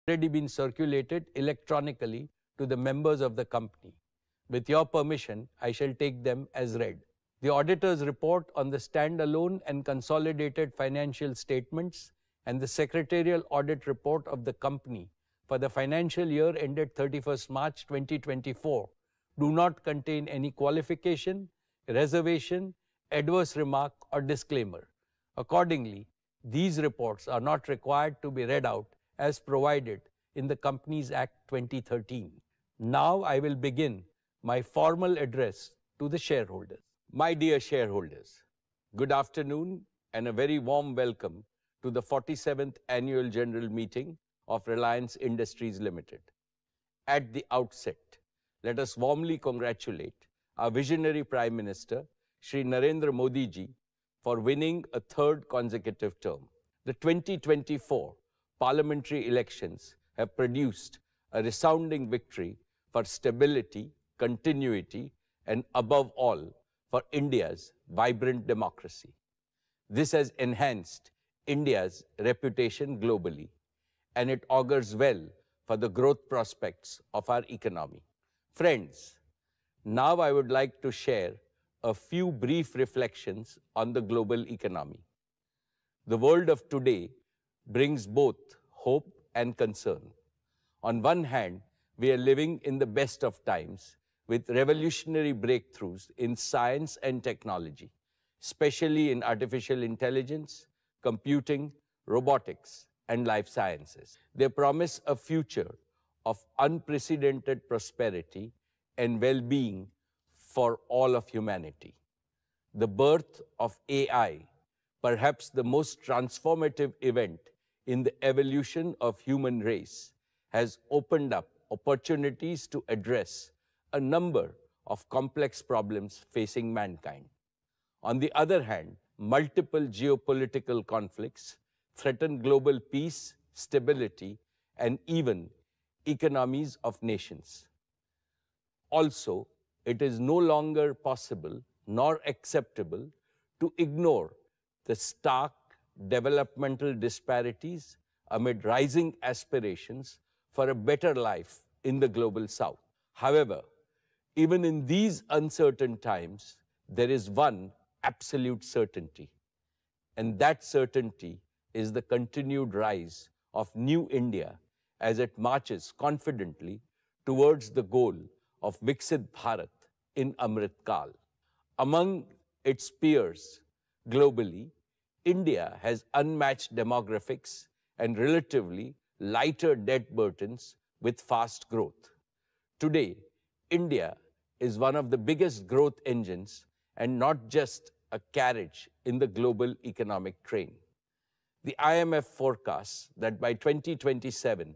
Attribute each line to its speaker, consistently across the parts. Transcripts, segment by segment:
Speaker 1: already been circulated electronically to the members of the company. With your permission, I shall take them as read. The auditor's report on the standalone and consolidated financial statements and the secretarial audit report of the company for the financial year ended 31st March 2024 do not contain any qualification, reservation, adverse remark or disclaimer. Accordingly, these reports are not required to be read out as provided in the Companies Act 2013. Now I will begin my formal address to the shareholders. My dear shareholders, good afternoon and a very warm welcome to the 47th Annual General Meeting of Reliance Industries Limited. At the outset, let us warmly congratulate our visionary Prime Minister, Shri Narendra Modi ji, for winning a third consecutive term. The 2024 parliamentary elections have produced a resounding victory for stability, continuity, and above all, for India's vibrant democracy. This has enhanced India's reputation globally, and it augurs well for the growth prospects of our economy. Friends, now I would like to share a few brief reflections on the global economy. The world of today brings both hope and concern. On one hand, we are living in the best of times with revolutionary breakthroughs in science and technology, especially in artificial intelligence, computing, robotics, and life sciences. They promise a future of unprecedented prosperity and well-being for all of humanity. The birth of AI, perhaps the most transformative event in the evolution of human race, has opened up opportunities to address a number of complex problems facing mankind. On the other hand, multiple geopolitical conflicts threaten global peace, stability, and even economies of nations. Also, it is no longer possible nor acceptable to ignore the stark developmental disparities amid rising aspirations for a better life in the global south. However, even in these uncertain times, there is one absolute certainty, and that certainty is the continued rise of New India as it marches confidently towards the goal of Viksit Bharat in Amrit Kal. Among its peers globally, India has unmatched demographics and relatively lighter debt burdens with fast growth. Today, India is one of the biggest growth engines and not just a carriage in the global economic train. The IMF forecasts that by 2027,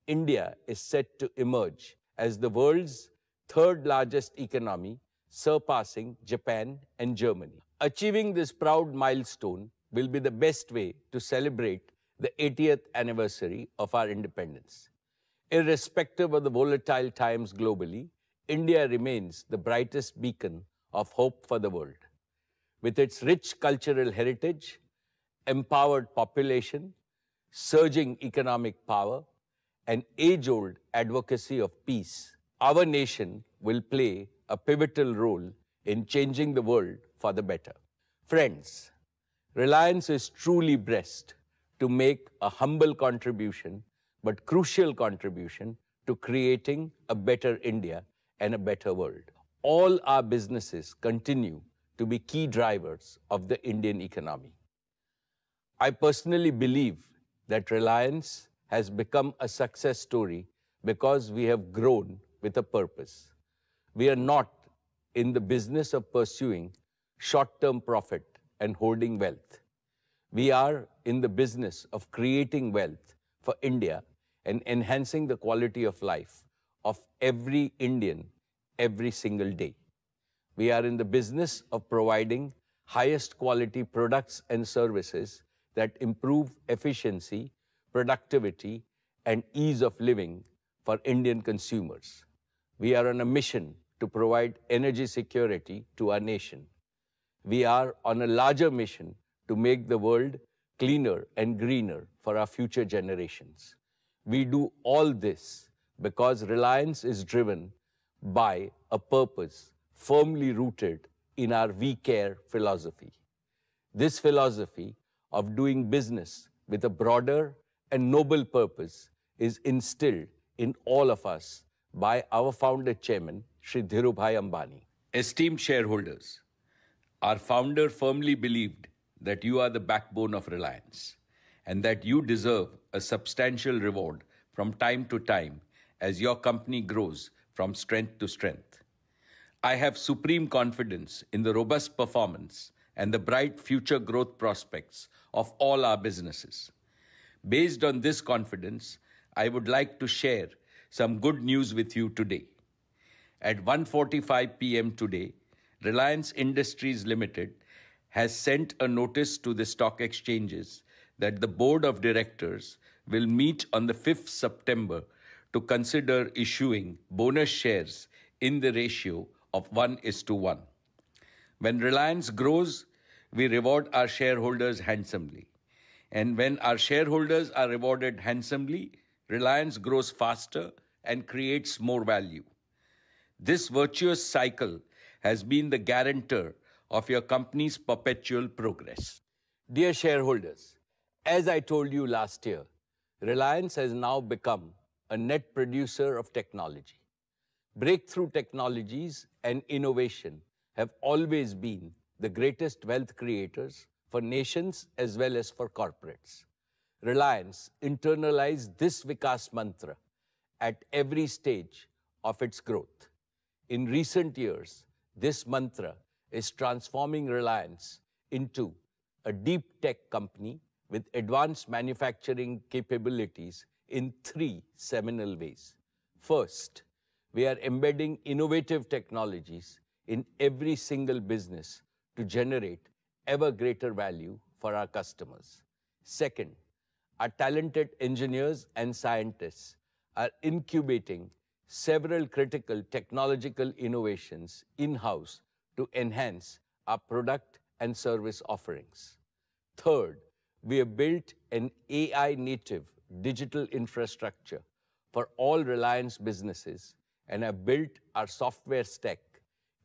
Speaker 1: India is set to emerge as the world's third largest economy, surpassing Japan and Germany. Achieving this proud milestone will be the best way to celebrate the 80th anniversary of our independence. Irrespective of the volatile times globally, India remains the brightest beacon of hope for the world. With its rich cultural heritage, empowered population, surging economic power, and age-old advocacy of peace, our nation will play a pivotal role in changing the world for the better. Friends, Reliance is truly blessed to make a humble contribution, but crucial contribution to creating a better India and a better world. All our businesses continue to be key drivers of the Indian economy. I personally believe that Reliance has become a success story because we have grown with a purpose. We are not in the business of pursuing short-term profit and hoarding wealth. We are in the business of creating wealth for India and enhancing the quality of life of every Indian every single day. We are in the business of providing highest quality products and services that improve efficiency, productivity, and ease of living for Indian consumers. We are on a mission to provide energy security to our nation. We are on a larger mission to make the world cleaner and greener for our future generations. We do all this because Reliance is driven by a purpose firmly rooted in our We Care philosophy. This philosophy of doing business with a broader and noble purpose is instilled in all of us by our founder chairman, Shri Dhirubhai Ambani. Esteemed shareholders, our founder firmly believed that you are the backbone of Reliance and that you deserve a substantial reward from time to time as your company grows from strength to strength. I have supreme confidence in the robust performance and the bright future growth prospects of all our businesses. Based on this confidence, I would like to share some good news with you today. At 1:45 p.m. today, Reliance Industries Limited has sent a notice to the stock exchanges that the Board of Directors will meet on the 5th September to consider issuing bonus shares in the ratio of 1:1. When Reliance grows, we reward our shareholders handsomely. And when our shareholders are rewarded handsomely, Reliance grows faster and creates more value. This virtuous cycle has been the guarantor of your company's perpetual progress. Dear shareholders, as I told you last year, Reliance has now become a net producer of technology. Breakthrough technologies and innovation have always been the greatest wealth creators for nations as well as for corporates. Reliance internalized this Vikas mantra at every stage of its growth. In recent years, this mantra is transforming Reliance into a deep tech company with advanced manufacturing capabilities in three seminal ways. First, we are embedding innovative technologies in every single business to generate ever greater value for our customers. Second, our talented engineers and scientists are incubating several critical technological innovations in-house to enhance our product and service offerings. Third, we have built an AI-native digital infrastructure for all Reliance businesses and have built our software stack,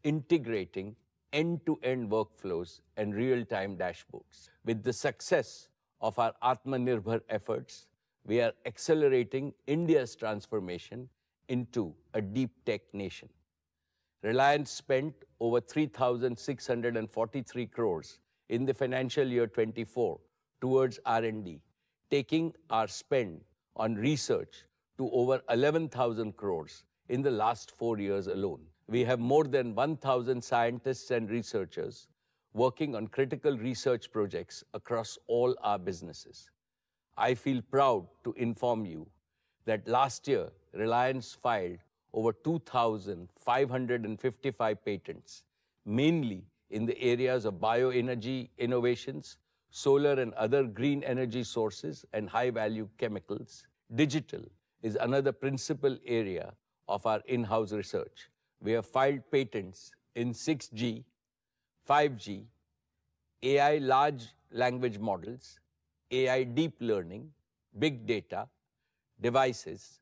Speaker 1: integrating end-to-end workflows and real-time dashboards. With the success of our Atmanirbhar efforts, we are accelerating India's transformation into a deep tech nation. Reliance spent over 3,643 crores in the financial year 24 towards R&D, taking our spend on research to over 11,000 crores in the last 4 years alone. We have more than 1,000 scientists and researchers working on critical research projects across all our businesses. I feel proud to inform you that last year, Reliance filed over 2,555 patents, mainly in the areas of bioenergy innovations, solar and other green energy sources, and high-value chemicals. Digital is another principal area of our in-house research. We have filed patents in 6G, 5G, AI large language models, AI deep learning, big data, devices,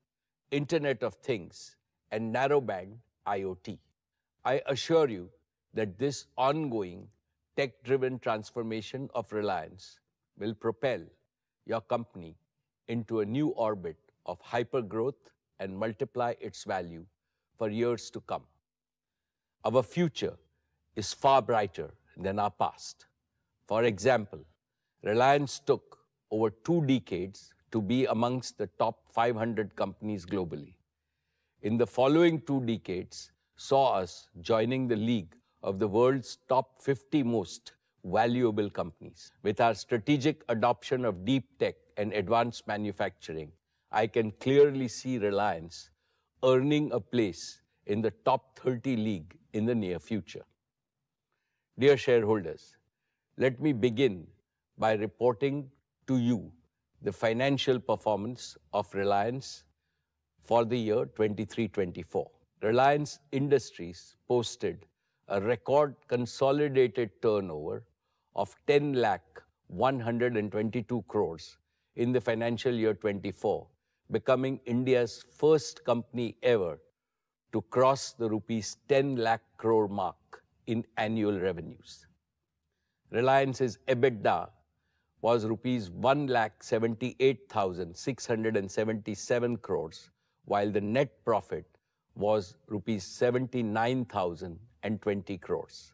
Speaker 1: Internet of Things, and narrowband IoT. I assure you that this ongoing tech-driven transformation of Reliance will propel your company into a new orbit of hypergrowth and multiply its value for years to come. Our future is far brighter than our past. For example, Reliance took over 2 decades to be amongst the top 500 companies globally. In the following 2 decades, saw us joining the league of the world's top 50 most valuable companies. With our strategic adoption of deep tech and advanced manufacturing, I can clearly see Reliance earning a place in the top 30 league in the near future. Dear shareholders, let me begin by reporting to you the financial performance of Reliance for the year 23-24. Reliance Industries posted a record consolidated turnover of 10,122 crores in the financial year 24, becoming India's first company ever to cross the rupees 10 lakh crore mark in annual revenues. Reliance's EBITDA was rupees 1,78,677 crores, while the net profit was rupees 79,020 crores.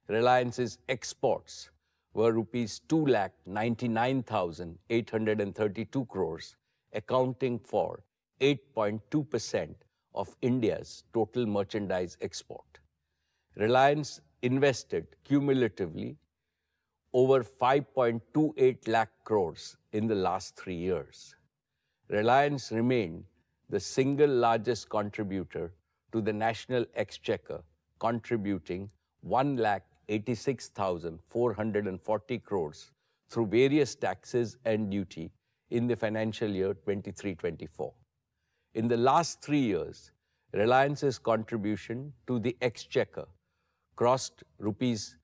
Speaker 1: Reliance's exports were rupees 2,99,832 crores, accounting for 8.2% of India's total merchandise export. Reliance invested cumulatively over 5.28 lakh crores in the last 3 years. Reliance remained the single largest contributor to the national exchequer, contributing 1,86,440 crores through various taxes and duty in the financial year 23-24. In the last 3 years, Reliance's contribution to the exchequer crossed rupees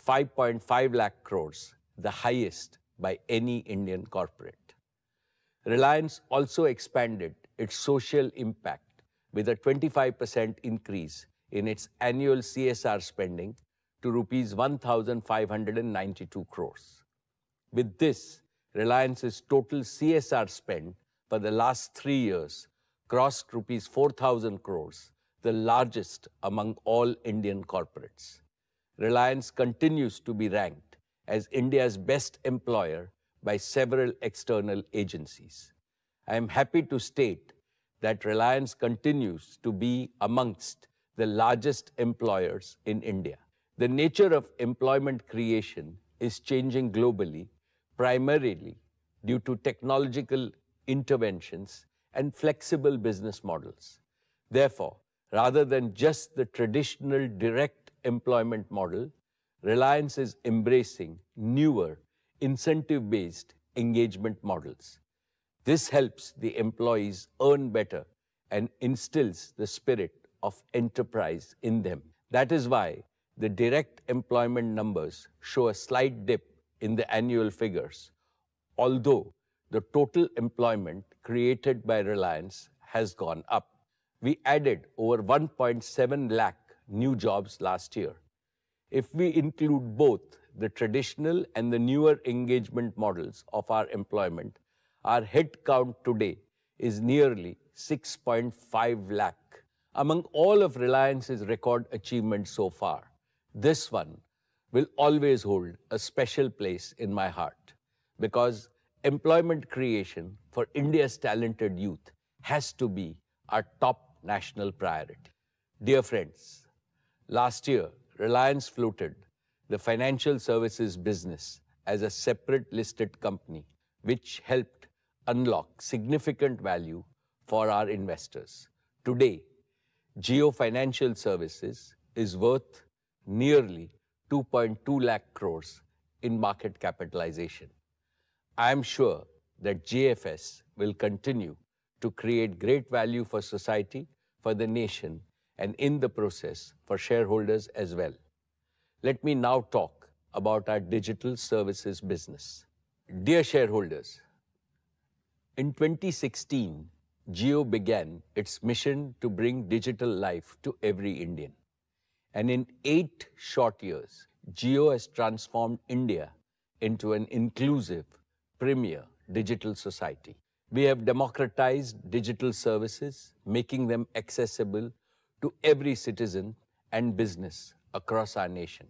Speaker 1: 5.5 lakh crores, the highest by any Indian corporate. Reliance also expanded its social impact with a 25% increase in its annual CSR spending to rupees 1,592 crores. With this, Reliance's total CSR spend for the last 3 years crossed rupees 4,000 crores, the largest among all Indian corporates. Reliance continues to be ranked as India's best employer by several external agencies. I am happy to state that Reliance continues to be amongst the largest employers in India. The nature of employment creation is changing globally, primarily due to technological interventions and flexible business models. Therefore, rather than just the traditional direct employment model, Reliance is embracing newer, incentive-based engagement models. This helps the employees earn better and instills the spirit of enterprise in them. That is why the direct employment numbers show a slight dip in the annual figures, although the total employment created by Reliance has gone up. We added over 1.7 lakh new jobs last year. If we include both the traditional and the newer engagement models of our employment, our headcount today is nearly 6.5 lakh. Among all of Reliance's record achievements so far, this one will always hold a special place in my heart because employment creation for India's talented youth has to be our top national priority. Dear friends, last year, Reliance floated the financial services business as a separate listed company, which helped unlock significant value for our investors. Today, Jio Financial Services is worth nearly 2.2 lakh crores in market capitalization. I am sure that JFS will continue to create great value for society, for the nation, and in the process for shareholders as well. Let me now talk about our digital services business. Dear shareholders, in 2016, Jio began its mission to bring digital life to every Indian. And in 8 short years, Jio has transformed India into an inclusive, premier digital society. We have democratized digital services, making them accessible to every citizen and business across our nation.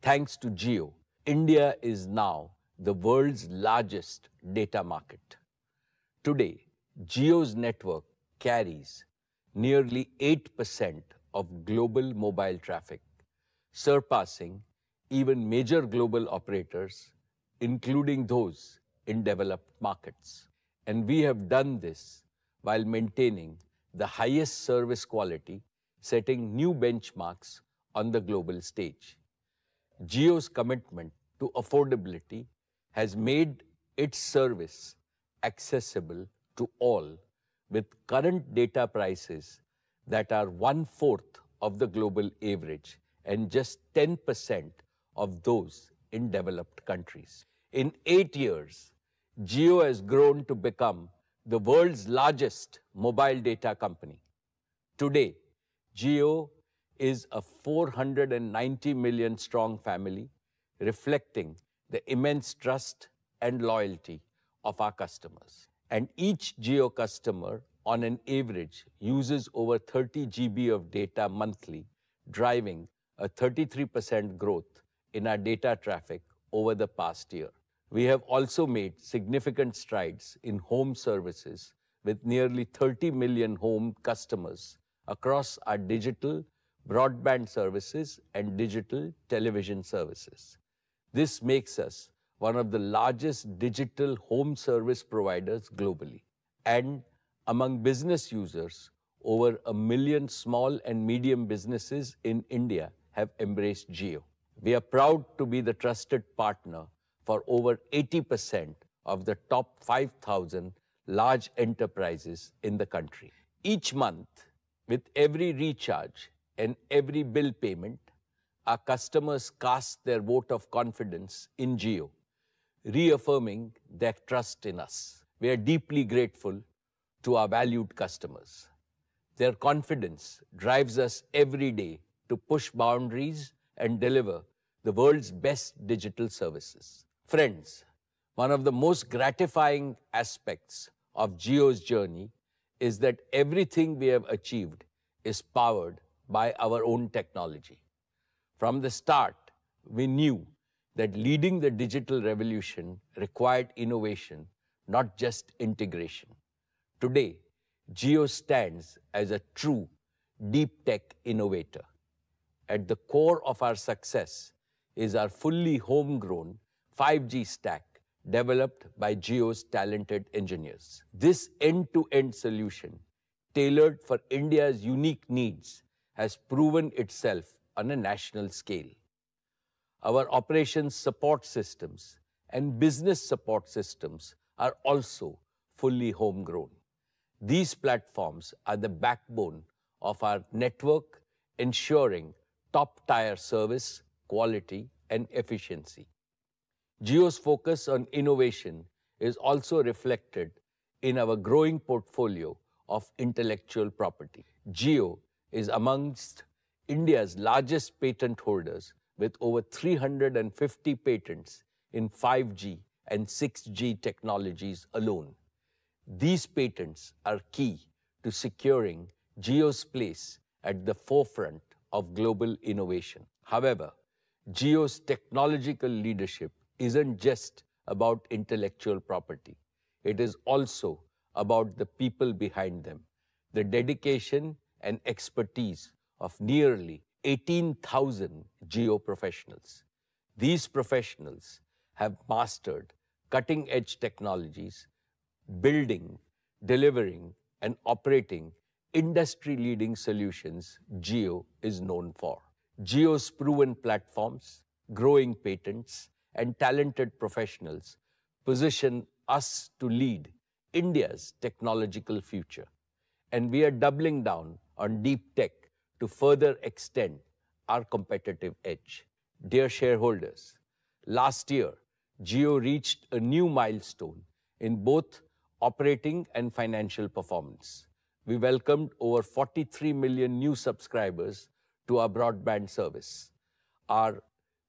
Speaker 1: Thanks to Jio, India is now the world's largest data market. Today, Jio's network carries nearly 8% of global mobile traffic, surpassing even major global operators, including those in developed markets. And we have done this while maintaining the highest service quality, setting new benchmarks on the global stage. Jio's commitment to affordability has made its service accessible to all, with current data prices that are 1/4 of the global average and just 10% of those in developed countries. In 8 years, Jio has grown to become the world's largest mobile data company. Today, Jio is a 490 million strong family, reflecting the immense trust and loyalty of our customers. And each Jio customer, on an average, uses over 30 GB of data monthly, driving a 33% growth in our data traffic over the past year. We have also made significant strides in home services with nearly 30 million home customers across our digital broadband services and digital television services. This makes us one of the largest digital home service providers globally. And among business users, over 1 million small and medium businesses in India have embraced Jio. We are proud to be the trusted partner for over 80% of the top 5,000 large enterprises in the country. Each month, with every recharge and every bill payment, our customers cast their vote of confidence in Jio, reaffirming their trust in us. We are deeply grateful to our valued customers. Their confidence drives us every day to push boundaries and deliver the world's best digital services. Friends, one of the most gratifying aspects of Jio's journey is that everything we have achieved is powered by our own technology. From the start, we knew that leading the digital revolution required innovation, not just integration. Today, Jio stands as a true deep tech innovator. At the core of our success is our fully homegrown 5G stack developed by Jio's talented engineers. This end-to-end solution, tailored for India's unique needs, has proven itself on a national scale. Our operations support systems and business support systems are also fully homegrown. These platforms are the backbone of our network, ensuring top-tier service, quality, and efficiency. Jio's focus on innovation is also reflected in our growing portfolio of intellectual property. Jio is amongst India's largest patent holders with over 350 patents in 5G and 6G technologies alone. These patents are key to securing Jio's place at the forefront of global innovation. However, Jio's technological leadership isn't just about intellectual property. It is also about the people behind them, the dedication and expertise of nearly 18,000 Jio professionals. These professionals have mastered cutting-edge technologies, building, delivering, and operating industry-leading solutions Jio is known for. Jio's proven platforms, growing patents, and talented professionals position us to lead India's technological future. And we are doubling down on deep tech to further extend our competitive edge. Dear shareholders, last year, Jio reached a new milestone in both operating and financial performance. We welcomed over 43 million new subscribers to our broadband service. Our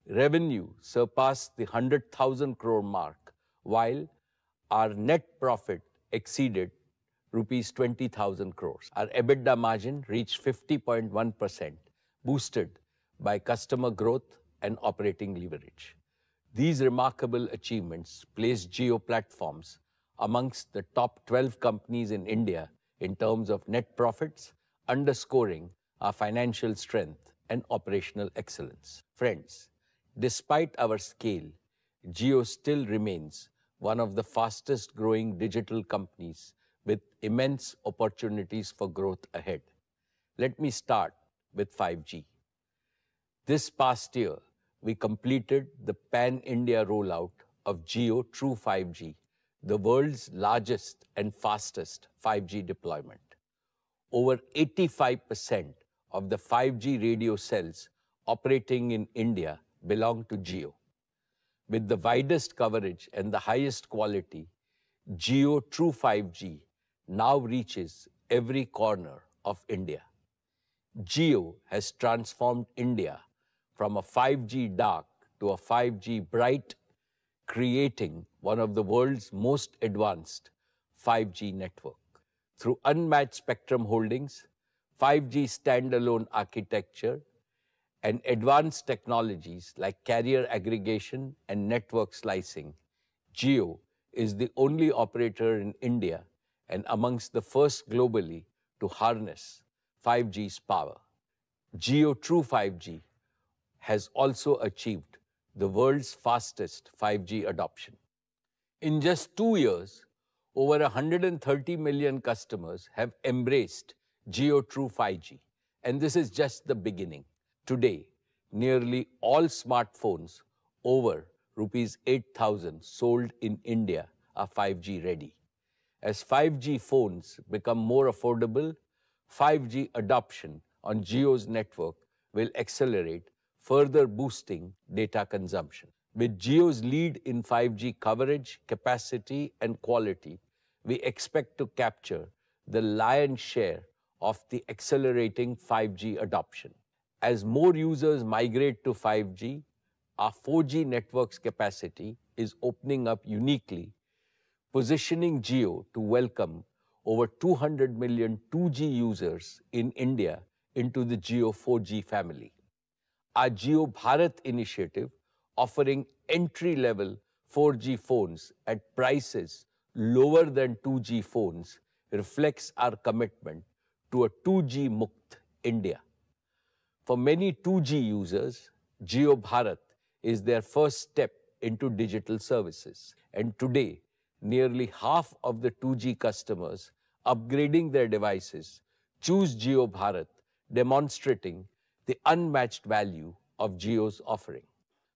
Speaker 1: revenue surpassed the 100,000 crore mark, while our net profit exceeded rupees 20,000 crores. Our EBITDA margin reached 50.1%, boosted by customer growth and operating leverage. These remarkable achievements place Jio Platforms amongst the top 12 companies in India in terms of net profits, underscoring our financial strength and operational excellence. Friends, despite our scale, Jio still remains one of the fastest growing digital companies with immense opportunities for growth ahead. Let me start with 5G. This past year, we completed the pan-India rollout of Jio True 5G, the world's largest and fastest 5G deployment. Over 85% of the 5G radio cells operating in India belong to Jio. With the widest coverage and the highest quality, Jio True 5G now reaches every corner of India. Jio has transformed India from a 5G dark to a 5G bright, creating one of the world's most advanced 5G network. Through unmatched spectrum holdings, 5G standalone architecture, and advanced technologies like carrier aggregation and network slicing, Jio is the only operator in India and amongst the first globally to harness 5G's power. Jio True 5G has also achieved the world's fastest 5G adoption. In just 2 years, over 130 million customers have embraced Jio True 5G, and this is just the beginning. Today, nearly all smartphones over rupees 8,000 sold in India are 5G ready. As 5G phones become more affordable, 5G adoption on Jio's network will accelerate, further boosting data consumption. With Jio's lead in 5G coverage, capacity, and quality, we expect to capture the lion's share of the accelerating 5G adoption. As more users migrate to 5G, our 4G network's capacity is opening up uniquely, positioning Jio to welcome over 200 million 2G users in India into the Jio 4G family. Our Jio Bharat initiative, offering entry-level 4G phones at prices lower than 2G phones, reflects our commitment to a 2G Mukt India. For many 2G users, Jio Bharat is their first step into digital services. And today, nearly half of the 2G customers upgrading their devices choose Jio Bharat, demonstrating the unmatched value of Jio's offering.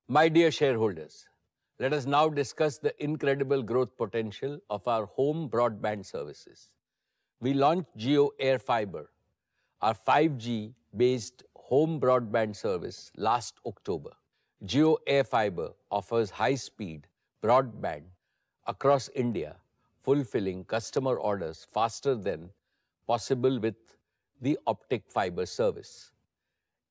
Speaker 1: My dear shareholders, let us now discuss the incredible growth potential of our home broadband services. We launched Jio Air Fiber, our 5G-based home broadband service, last October. Jio Air Fiber offers high-speed broadband across India, fulfilling customer orders faster than possible with the optic fiber service.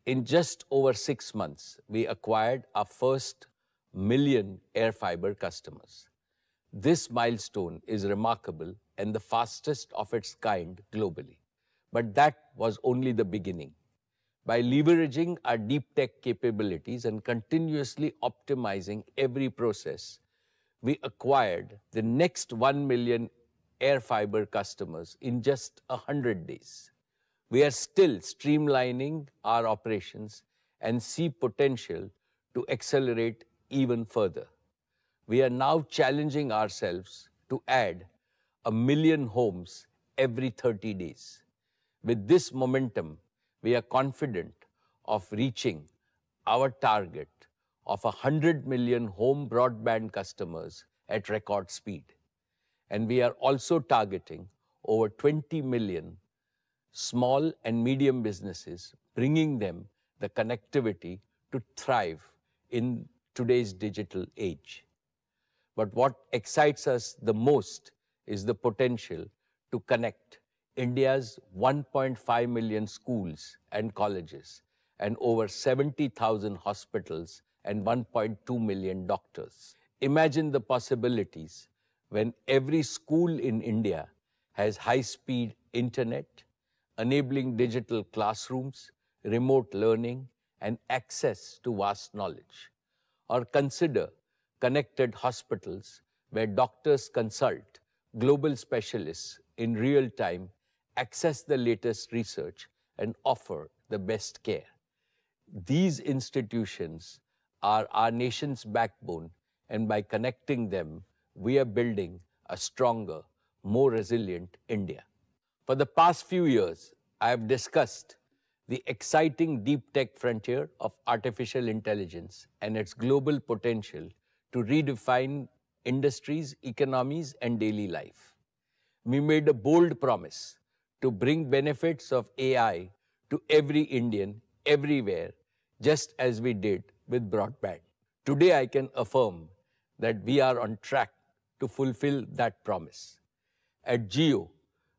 Speaker 1: In just over 6 months, we acquired our first million Air Fiber customers. This milestone is remarkable and the fastest of its kind globally. But that was only the beginning. By leveraging our deep tech capabilities and continuously optimizing every process, we acquired the next 1 million Air Fiber customers in just 100 days. We are still streamlining our operations and see potential to accelerate even further. We are now challenging ourselves to add 1 million homes every 30 days. With this momentum, we are confident of reaching our target of 100 million home broadband customers at record speed. And we are also targeting over 20 million small and medium businesses, bringing them the connectivity to thrive in today's digital age. But what excites us the most is the potential to connect India's 1.5 million schools and colleges and over 70,000 hospitals and 1.2 million doctors. Imagine the possibilities when every school in India has high-speed internet, enabling digital classrooms, remote learning, and access to vast knowledge. Or consider connected hospitals where doctors consult global specialists in real time, access the latest research, and offer the best care. These institutions are our nation's backbone, and by connecting them, we are building a stronger, more resilient India. For the past few years, I have discussed the exciting deep tech frontier of artificial intelligence and its global potential to redefine industries, economies, and daily life. We made a bold promise to bring benefits of AI to every Indian, everywhere, just as we did with broadband. Today, I can affirm that we are on track to fulfill that promise. At Jio,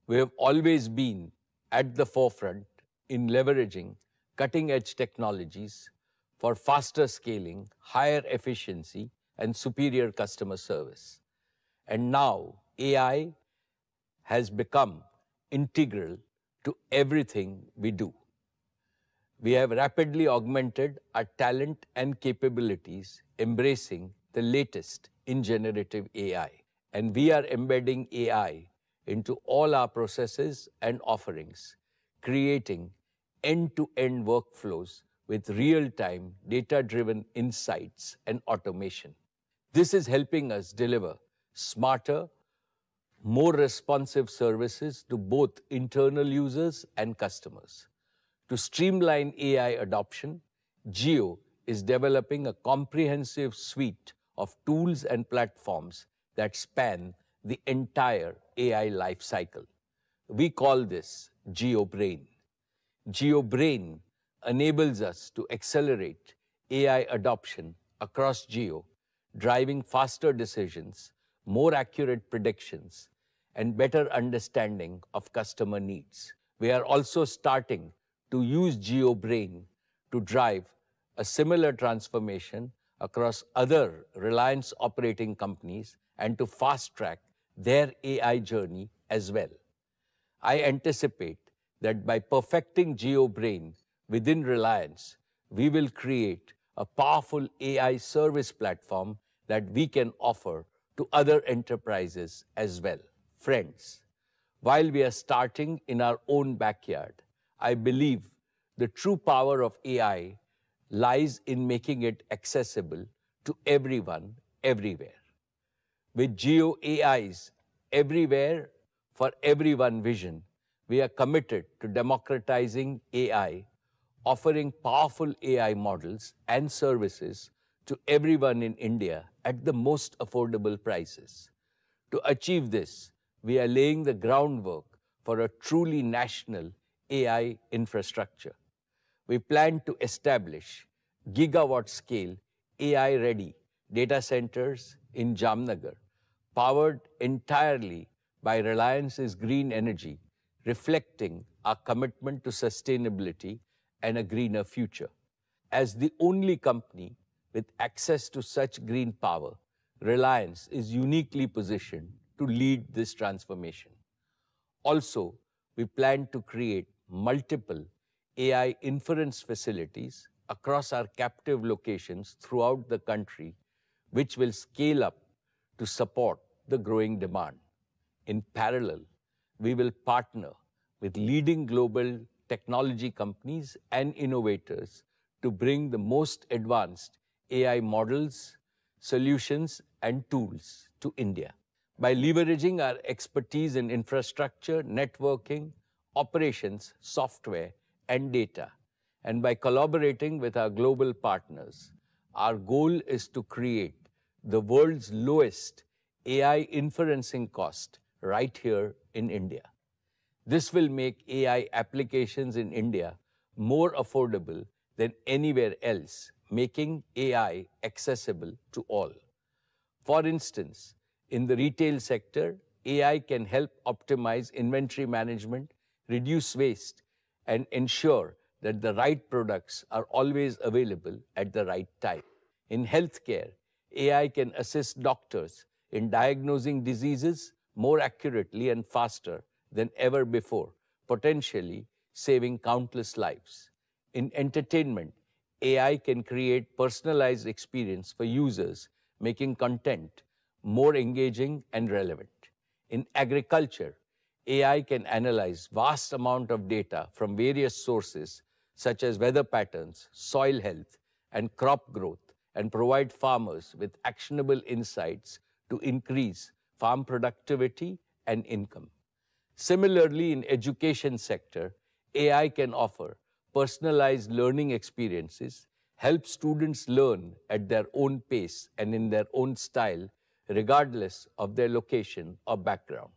Speaker 1: we have always been at the forefront in leveraging cutting-edge technologies for faster scaling, higher efficiency, and superior customer service. And now AI has become integral to everything we do. We have rapidly augmented our talent and capabilities, embracing the latest in generative AI. And we are embedding AI into all our processes and offerings, creating end-to-end workflows with real-time, data-driven insights and automation. This is helping us deliver smarter, more responsive services to both internal users and customers. To streamline AI adoption, Jio is developing a comprehensive suite of tools and platforms that span the entire AI lifecycle. We call this Jio Brain. Jio Brain enables us to accelerate AI adoption across Jio, driving faster decisions, more accurate predictions, and better understanding of customer needs. We are also starting to use Jio Brain to drive a similar transformation across other Reliance operating companies and to fast-track their AI journey as well. I anticipate that by perfecting Jio Brain within Reliance, we will create a powerful AI service platform that we can offer to other enterprises as well. Friends, while we are starting in our own backyard, I believe the true power of AI lies in making it accessible to everyone, everywhere. With Jio AI's everywhere for everyone vision, we are committed to democratizing AI, offering powerful AI models and services to everyone in India at the most affordable prices. To achieve this, we are laying the groundwork for a truly national AI infrastructure. We plan to establish gigawatt-scale AI-ready data centers in Jamnagar, powered entirely by Reliance's green energy, reflecting our commitment to sustainability and a greener future. As the only company with access to such green power, Reliance is uniquely positioned to lead this transformation. Also, we plan to create multiple AI inference facilities across our captive locations throughout the country, which will scale up to support the growing demand. In parallel, we will partner with leading global technology companies and innovators to bring the most advanced AI models, solutions, and tools to India. By leveraging our expertise in infrastructure, networking, operations, software, and data, and by collaborating with our global partners, our goal is to create the world's lowest AI inferencing cost right here in India. This will make AI applications in India more affordable than anywhere else, making AI accessible to all. For instance, in the retail sector, AI can help optimize inventory management, reduce waste, and ensure that the right products are always available at the right time. In healthcare, AI can assist doctors in diagnosing diseases more accurately and faster than ever before, potentially saving countless lives. In entertainment, AI can create personalized experience for users, making content more engaging and relevant. In agriculture, AI can analyze vast amount of data from various sources such as weather patterns, soil health, and crop growth, and provide farmers with actionable insights to increase farm productivity and income. Similarly, in education sector, AI can offer personalized learning experiences, help students learn at their own pace and in their own style, regardless of their location or background.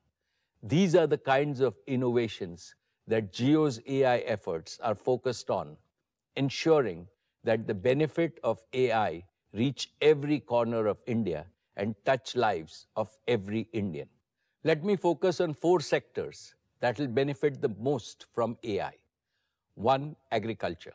Speaker 1: These are the kinds of innovations that Jio's AI efforts are focused on, ensuring that the benefit of AI reach every corner of India and touch lives of every Indian. Let me focus on 4 sectors that will benefit the most from AI. 1. Agriculture.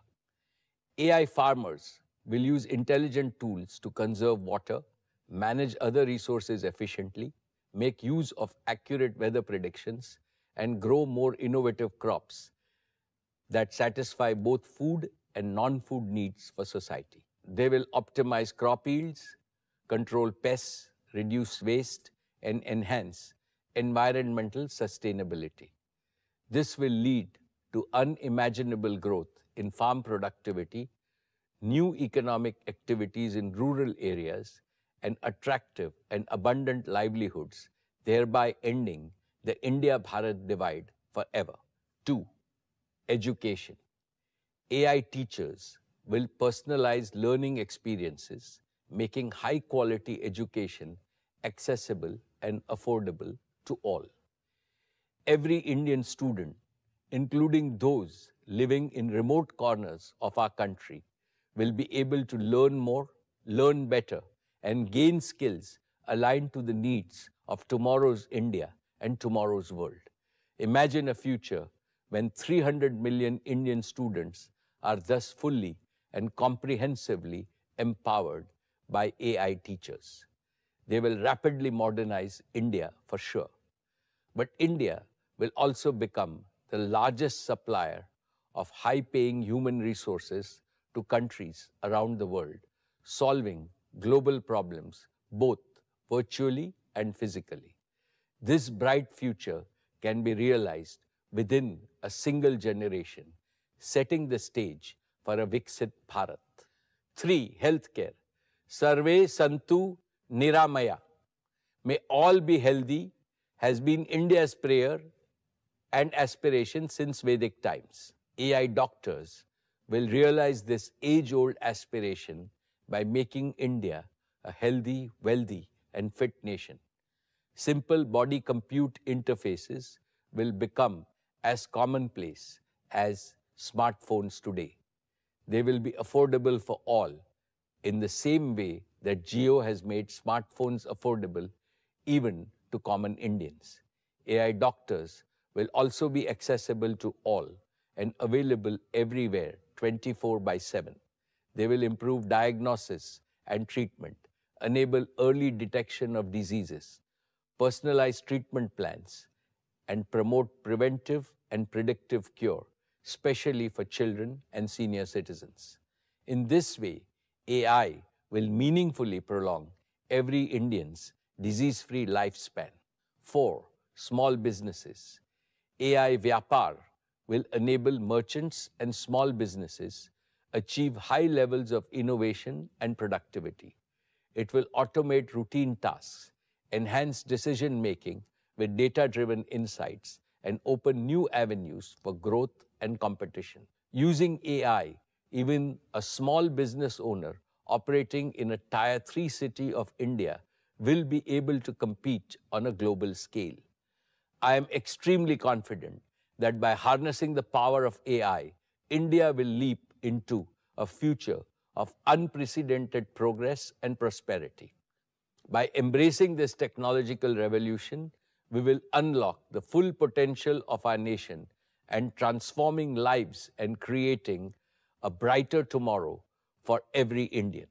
Speaker 1: AI farmers will use intelligent tools to conserve water, manage other resources efficiently, make use of accurate weather predictions, and grow more innovative crops that satisfy both food and non-food needs for society. They will optimize crop yields, control pests, reduce waste, and enhance environmental sustainability. This will lead to unimaginable growth in farm productivity, new economic activities in rural areas, and attractive and abundant livelihoods, thereby ending the India-Bharat divide forever. 2. Education. AI teachers will personalize learning experiences, making high-quality education accessible and affordable to all. Every Indian student, including those living in remote corners of our country, will be able to learn more, learn better, and gain skills aligned to the needs of tomorrow's India and tomorrow's world. Imagine a future when 300 million Indian students are thus fully and comprehensively empowered by AI teachers. They will rapidly modernize India for sure. But India will also become the largest supplier of high-paying human resources to countries around the world, solving global problems both virtually and physically. This bright future can be realized within a single generation, setting the stage for a Viksit Bharat. 3. Healthcare. Sarve Santu Niramaya. May all be healthy has been India's prayer and aspiration since Vedic times. AI doctors will realize this age-old aspiration by making India a healthy, wealthy, and fit nation. Simple body-compute interfaces will become as commonplace as smartphones today. They will be affordable for all in the same way that Jio has made smartphones affordable even to common Indians. AI doctors will also be accessible to all and available everywhere 24/7. They will improve diagnosis and treatment, enable early detection of diseases, personalize treatment plans, and promote preventive and predictive cure, especially for children and senior citizens. In this way, AI will meaningfully prolong every Indian's disease-free lifespan. 4. Small businesses. AI Vyapar will enable merchants and small businesses achieve high levels of innovation and productivity. It will automate routine tasks, enhance decision-making with data-driven insights, and open new avenues for growth and competition. Using AI, even a small business owner operating in a Tier 3 city of India will be able to compete on a global scale. I am extremely confident that by harnessing the power of AI, India will leap into a future of unprecedented progress and prosperity. By embracing this technological revolution, we will unlock the full potential of our nation and transforming lives and creating a brighter tomorrow for every Indian.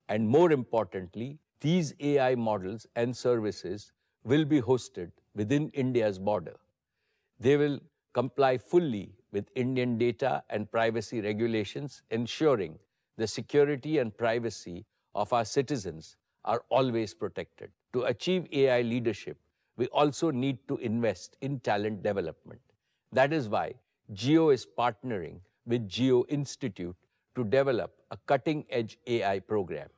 Speaker 1: And more importantly, these AI models and services will be hosted within India's border. They will comply fully with Indian data and privacy regulations, ensuring the security and privacy of our citizens are always protected. To achieve AI leadership, we also need to invest in talent development. That is why Jio is partnering with Jio Institute to develop a cutting-edge AI program.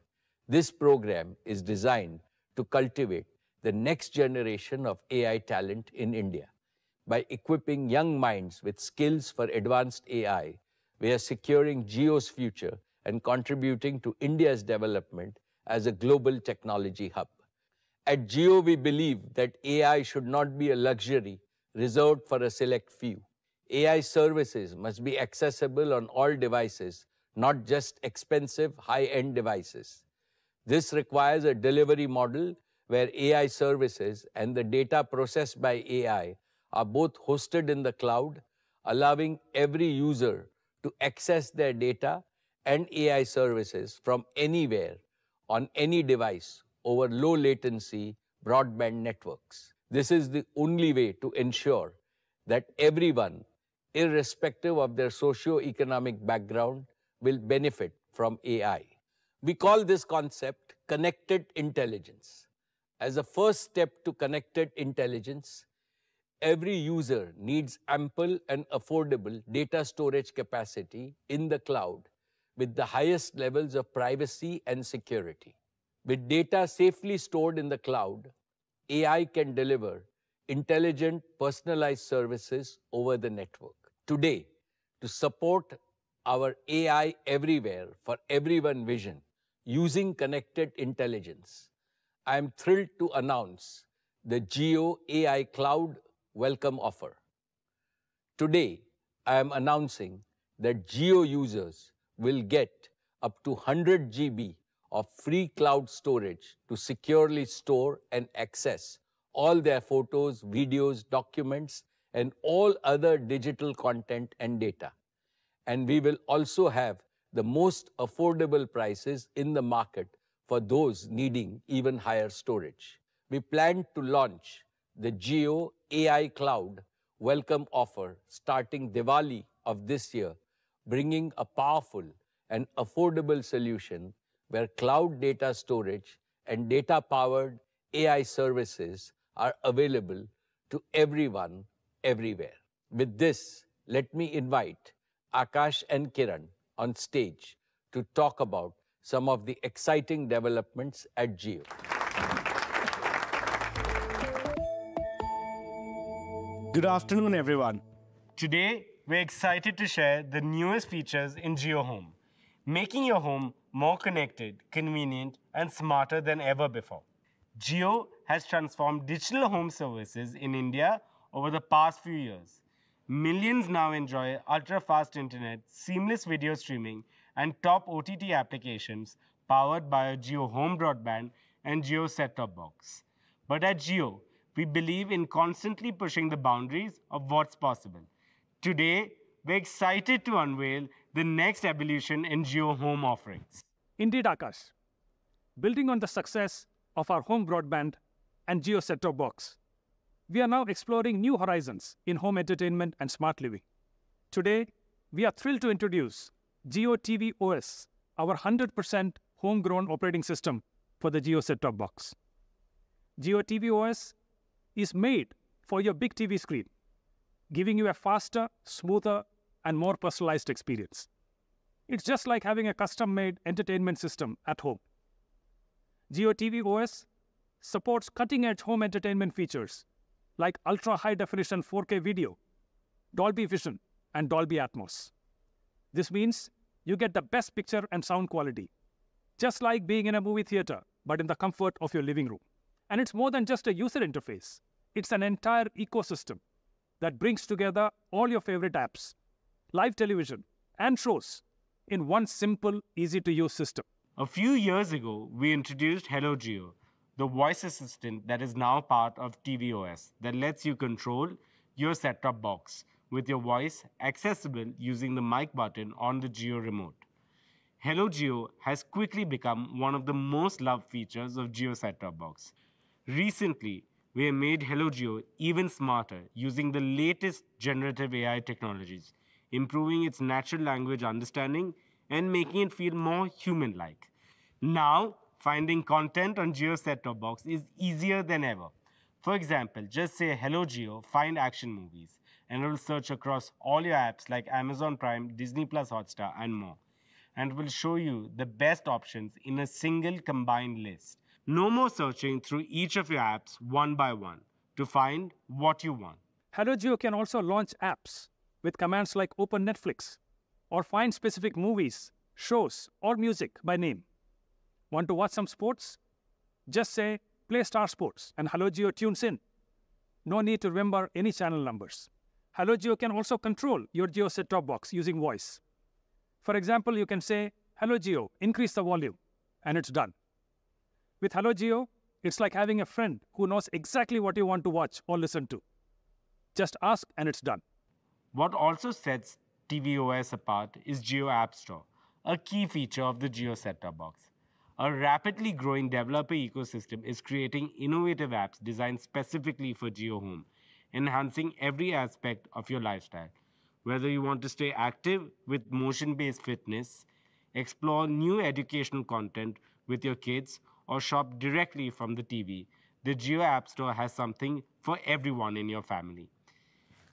Speaker 1: This program is designed to cultivate the next generation of AI talent in India. By equipping young minds with skills for advanced AI, we are securing Jio's future and contributing to India's development as a global technology hub. At Jio, we believe that AI should not be a luxury reserved for a select few. AI services must be accessible on all devices, not just expensive, high-end devices. This requires a delivery model where AI services and the data processed by AI are both hosted in the cloud, allowing every user to access their data and AI services from anywhere on any device over low latency broadband networks. This is the only way to ensure that everyone, irrespective of their socio-economic background, will benefit from AI. We call this concept connected intelligence. As a first step to connected intelligence, every user needs ample and affordable data storage capacity in the cloud with the highest levels of privacy and security. With data safely stored in the cloud, AI can deliver intelligent, personalized services over the network. Today, to support our AI everywhere for everyone vision using connected intelligence, I am thrilled to announce the Jio AI Cloud Welcome Offer. Today, I am announcing that Jio users will get up to 100 GB of free cloud storage to securely store and access all their photos, videos, documents, and all other digital content and data. And we will also have the most affordable prices in the market for those needing even higher storage. We plan to launch the Jio AI Cloud Welcome Offer starting Diwali of this year, bringing a powerful and affordable solution where cloud data storage and data-powered AI services are available to everyone, everywhere. With this, let me invite Akash and Kiran on stage to talk about some of the exciting developments at Jio.
Speaker 2: Good afternoon, everyone. Today, we're excited to share the newest features in Jio Home, making your home more connected, convenient, and smarter than ever before. Jio has transformed digital home services in India over the past few years. Millions now enjoy ultra-fast internet, seamless video streaming, and top OTT applications powered by a Jio Home Broadband and Jio set-top box. But at Jio, we believe in constantly pushing the boundaries of what's possible. Today, we're excited to unveil the next evolution in Jio Home offerings.
Speaker 3: Indeed, Akash. Building on the success of our home broadband and Jio set-top box, we are now exploring new horizons in home entertainment and smart living. Today, we are thrilled to introduce Jio TV OS, our 100% homegrown operating system for the Jio set-top box. Jio TV OS is made for your big TV screen, giving you a faster, smoother, and more personalized experience. It's just like having a custom-made entertainment system at home. Jio TV OS supports cutting-edge home entertainment features like ultra-high-definition 4K video, Dolby Vision, and Dolby Atmos. This means you get the best picture and sound quality, just like being in a movie theater, but in the comfort of your living room. And it's more than just a user interface. It's an entire ecosystem that brings together all your favorite apps, live television, and shows in one simple, easy-to-use system.
Speaker 2: A few years ago, we introduced Hello Jio, the voice assistant that is now part of tvOS that lets you control your set-top box with your voice accessible using the mic button on the Jio remote. Hello Jio has quickly become one of the most loved features of Jio set-top box. Recently, we have made Hello Jio even smarter using the latest generative AI technologies, improving its natural language understanding and making it feel more human-like. Now, finding content on Jio set-top box is easier than ever. For example, just say Hello Jio, find action movies, and it will search across all your apps like Amazon Prime, Disney Plus Hotstar, and more. And it will show you the best options in a single combined list. No more searching through each of your apps one by one to find what you want.
Speaker 3: Hello Jio can also launch apps with commands like Open Netflix or find specific movies, shows, or music by name. Want to watch some sports? Just say, play Star Sports, and Hello Jio tunes in. No need to remember any channel numbers. Hello Jio can also control your Jio set-top box using voice. For example, you can say, Hello Jio, increase the volume, and it's done. With Hello Jio, it's like having a friend who knows exactly what you want to watch or listen to. Just ask and it's done.
Speaker 2: What also sets tvOS apart is Jio App Store, a key feature of the Jio set-top box. A rapidly growing developer ecosystem is creating innovative apps designed specifically for Jio Home, enhancing every aspect of your lifestyle. Whether you want to stay active with motion-based fitness, explore new educational content with your kids, or shop directly from the TV, the Jio App Store has something for everyone in your family.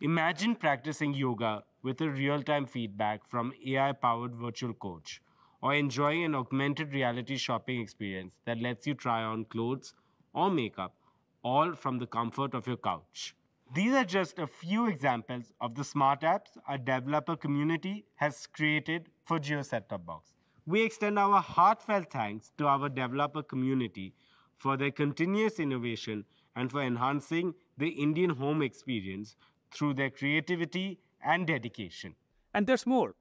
Speaker 2: Imagine practicing yoga with a real-time feedback from AI-powered virtual coach, or enjoying an augmented reality shopping experience that lets you try on clothes or makeup, all from the comfort of your couch. These are just a few examples of the smart apps our developer community has created for Jio Set-Top Box. We extend our heartfelt thanks to our developer community for their continuous innovation and for enhancing the Indian home experience through their creativity and dedication.
Speaker 3: And there's more.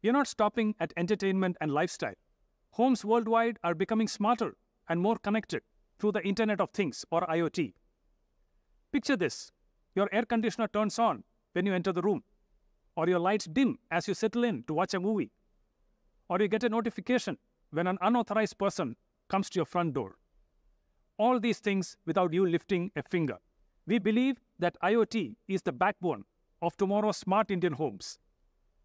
Speaker 3: We're not stopping at entertainment and lifestyle. Homes worldwide are becoming smarter and more connected through the Internet of Things or IoT. Picture this. Your air conditioner turns on when you enter the room, or your lights dim as you settle in to watch a movie, or you get a notification when an unauthorized person comes to your front door. All these things without you lifting a finger. We believe that IoT is the backbone of tomorrow's smart Indian homes,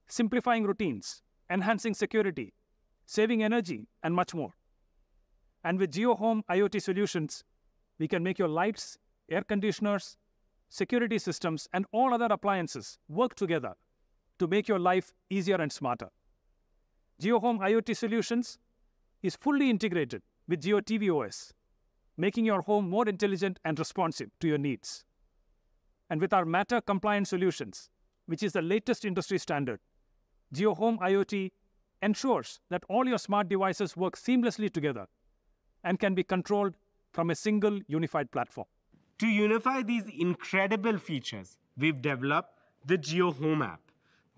Speaker 3: simplifying routines, enhancing security, saving energy, and much more. And with Jio Home IoT solutions, we can make your lights, air conditioners, security systems, and all other appliances work together to make your life easier and smarter. Jio Home IoT Solutions is fully integrated with Jio tvOS, making your home more intelligent and responsive to your needs. And with our Matter-compliant solutions, which is the latest industry standard, Jio Home IoT ensures that all your smart devices work seamlessly together and can be controlled from a single unified platform.
Speaker 2: To unify these incredible features, we've developed the Jio Home app.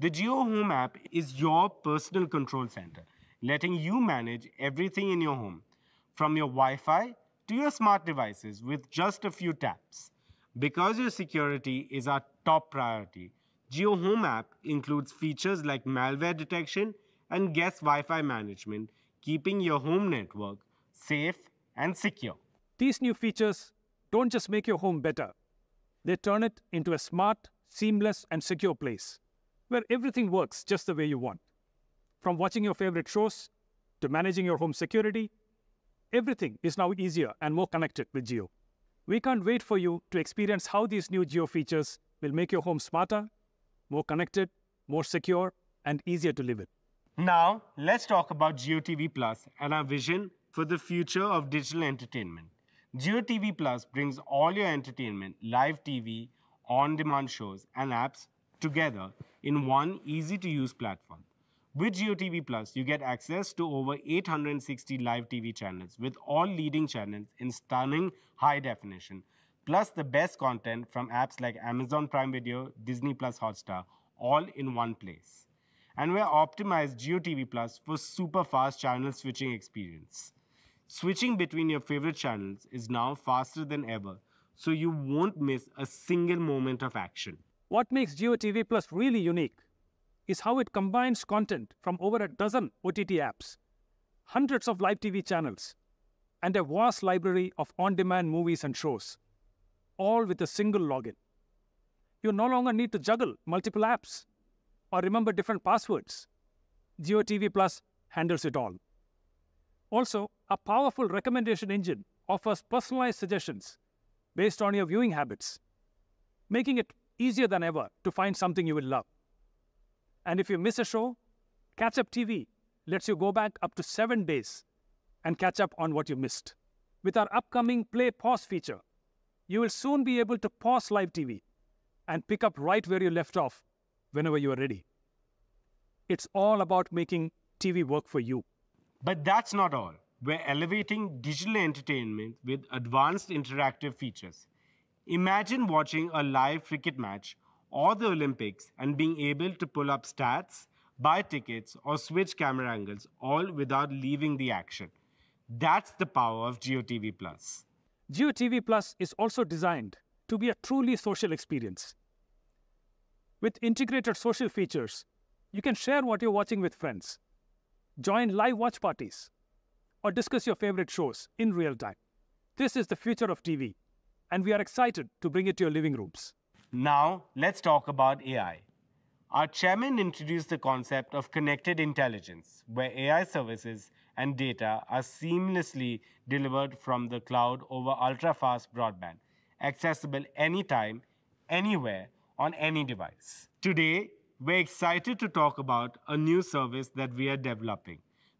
Speaker 2: The Jio Home app is your personal control center, letting you manage everything in your home, from your Wi-Fi to your smart devices with just a few taps. Because your security is our top priority, Jio Home app includes features like malware detection and guest Wi-Fi management, keeping your home network safe and secure.
Speaker 3: These new features don't just make your home better. They turn it into a smart, seamless, and secure place where everything works just the way you want. From watching your favorite shows to managing your home security, everything is now easier and more connected with Jio. We can't wait for you to experience how these new Jio features will make your home smarter, more connected, more secure, and easier to live in.
Speaker 2: Now, let's talk about Jio TV Plus and our vision for the future of digital entertainment. Jio TV Plus brings all your entertainment, live TV, on-demand shows, and apps together in one easy-to-use platform. With Jio TV Plus, you get access to over 860 live TV channels with all leading channels in stunning high definition, plus the best content from apps like Amazon Prime Video, Disney Plus Hotstar, all in one place. And we're optimized Jio TV Plus for super fast channel switching experience. Switching between your favorite channels is now faster than ever, so you won't miss a single moment of action.
Speaker 3: What makes Jio TV Plus really unique is how it combines content from over a dozen OTT apps, hundreds of live TV channels, and a vast library of on-demand movies and shows, all with a single login. You no longer need to juggle multiple apps or remember different passwords. Jio TV Plus handles it all. Also, a powerful recommendation engine offers personalized suggestions based on your viewing habits, making it easier than ever to find something you will love. And if you miss a show, Catch Up TV lets you go back up to 7 days and catch up on what you missed. With our upcoming Play Pause feature, you will soon be able to pause live TV and pick up right where you left off whenever you are ready. It's all about making TV work for you.
Speaker 2: But that's not all. We're elevating digital entertainment with advanced interactive features. Imagine watching a live cricket match or the Olympics and being able to pull up stats, buy tickets, or switch camera angles, all without leaving the action. That's the power of JioTV Plus.
Speaker 3: JioTV Plus is also designed to be a truly social experience. With integrated social features, you can share what you're watching with friends, join live watch parties, or discuss your favorite shows in real time. This is the future of TV, and we are excited to bring it to your living rooms.
Speaker 2: Now, let's talk about AI. Our chairman introduced the concept of connected intelligence, where AI services and data are seamlessly delivered from the cloud over ultra-fast broadband, accessible anytime, anywhere, on any device. Today, we're excited to talk about a new service that we are developing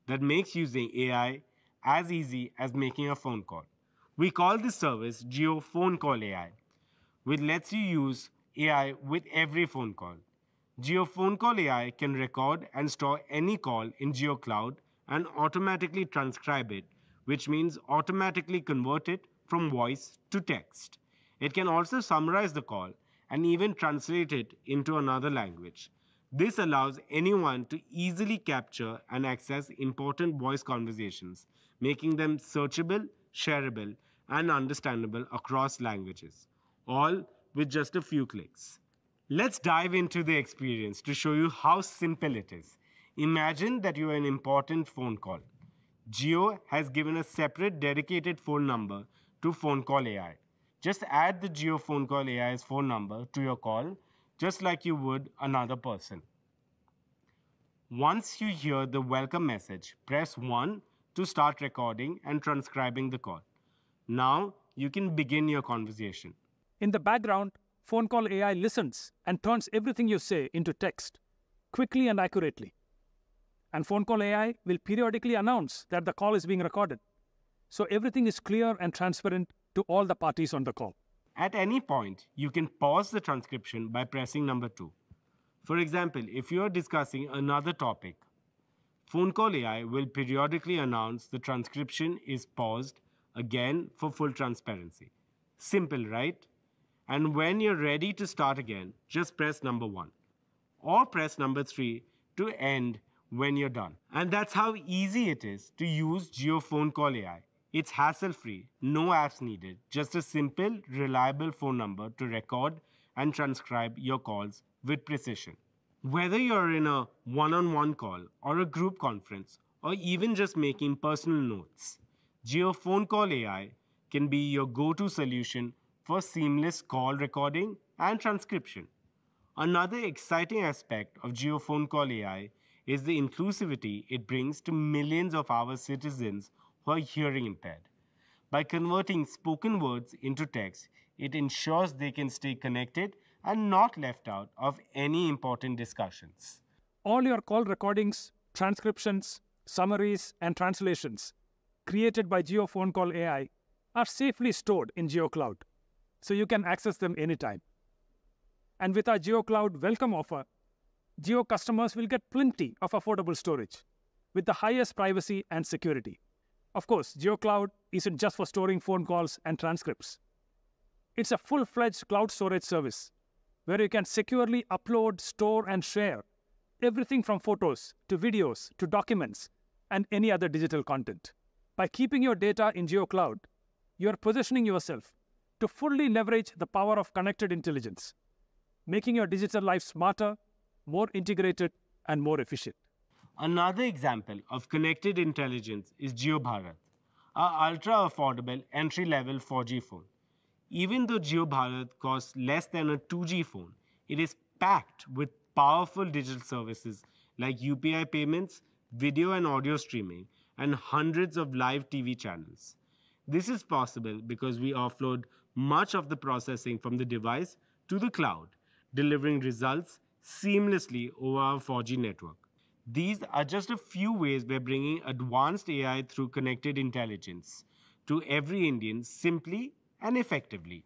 Speaker 2: that makes using AI as easy as making a phone call. We call this service Jio Phone Call AI, which lets you use AI with every phone call. Jio Phone Call AI can record and store any call in Jio Cloud and automatically transcribe it, which means automatically convert it from voice to text. It can also summarize the call and even translate it into another language. This allows anyone to easily capture and access important voice conversations, making them searchable, shareable, and understandable across languages, all with just a few clicks. Let's dive into the experience to show you how simple it is. Imagine that you are an important phone call. Jio has given a separate dedicated phone number to Phone Call AI. Just add the Jio Phone Call AI's phone number to your call, just like you would another person. Once you hear the welcome message, press 1 to start recording and transcribing the call. Now, you can begin your conversation.
Speaker 3: In the background, Phone Call AI listens and turns everything you say into text, quickly and accurately. And Phone Call AI will periodically announce that the call is being recorded, so everything is clear and transparent to all the parties on the call.
Speaker 2: At any point, you can pause the transcription by pressing number 2. For example, if you are discussing another topic, Phone Call AI will periodically announce the transcription is paused again for full transparency. Simple, right? And when you're ready to start again, just press number 1. Or press number 3 to end when you're done. And that's how easy it is to use Jio Phone Call AI. It's hassle-free, no apps needed, just a simple, reliable phone number to record and transcribe your calls with precision. Whether you're in a one-on-one call or a group conference, or even just making personal notes, Jio Phone Call AI can be your go-to solution for seamless call recording and transcription. Another exciting aspect of Jio Phone Call AI is the inclusivity it brings to millions of our citizens who are hearing impaired. By converting spoken words into text, it ensures they can stay connected and not left out of any important discussions.
Speaker 3: All your call recordings, transcriptions, summaries, and translations created by Jio Phone Call AI are safely stored in Jio Cloud, so you can access them anytime. And with our Jio Cloud welcome offer, Jio customers will get plenty of affordable storage with the highest privacy and security. Of course, Jio Cloud isn't just for storing phone calls and transcripts. It's a full-fledged cloud storage service where you can securely upload, store, and share everything from photos to videos to documents and any other digital content. By keeping your data in Jio Cloud, you are positioning yourself to fully leverage the power of connected intelligence, making your digital life smarter, more integrated, and more efficient.
Speaker 2: Another example of connected intelligence is Jio Bharat, our ultra-affordable entry-level 4G phone. Even though Jio Bharat costs less than a 2G phone, it is packed with powerful digital services like UPI payments, video and audio streaming, and hundreds of live TV channels. This is possible because we offload much of the processing from the device to the cloud, delivering results seamlessly over our 4G network. These are just a few ways we're bringing advanced AI through connected intelligence to every Indian simply and effectively.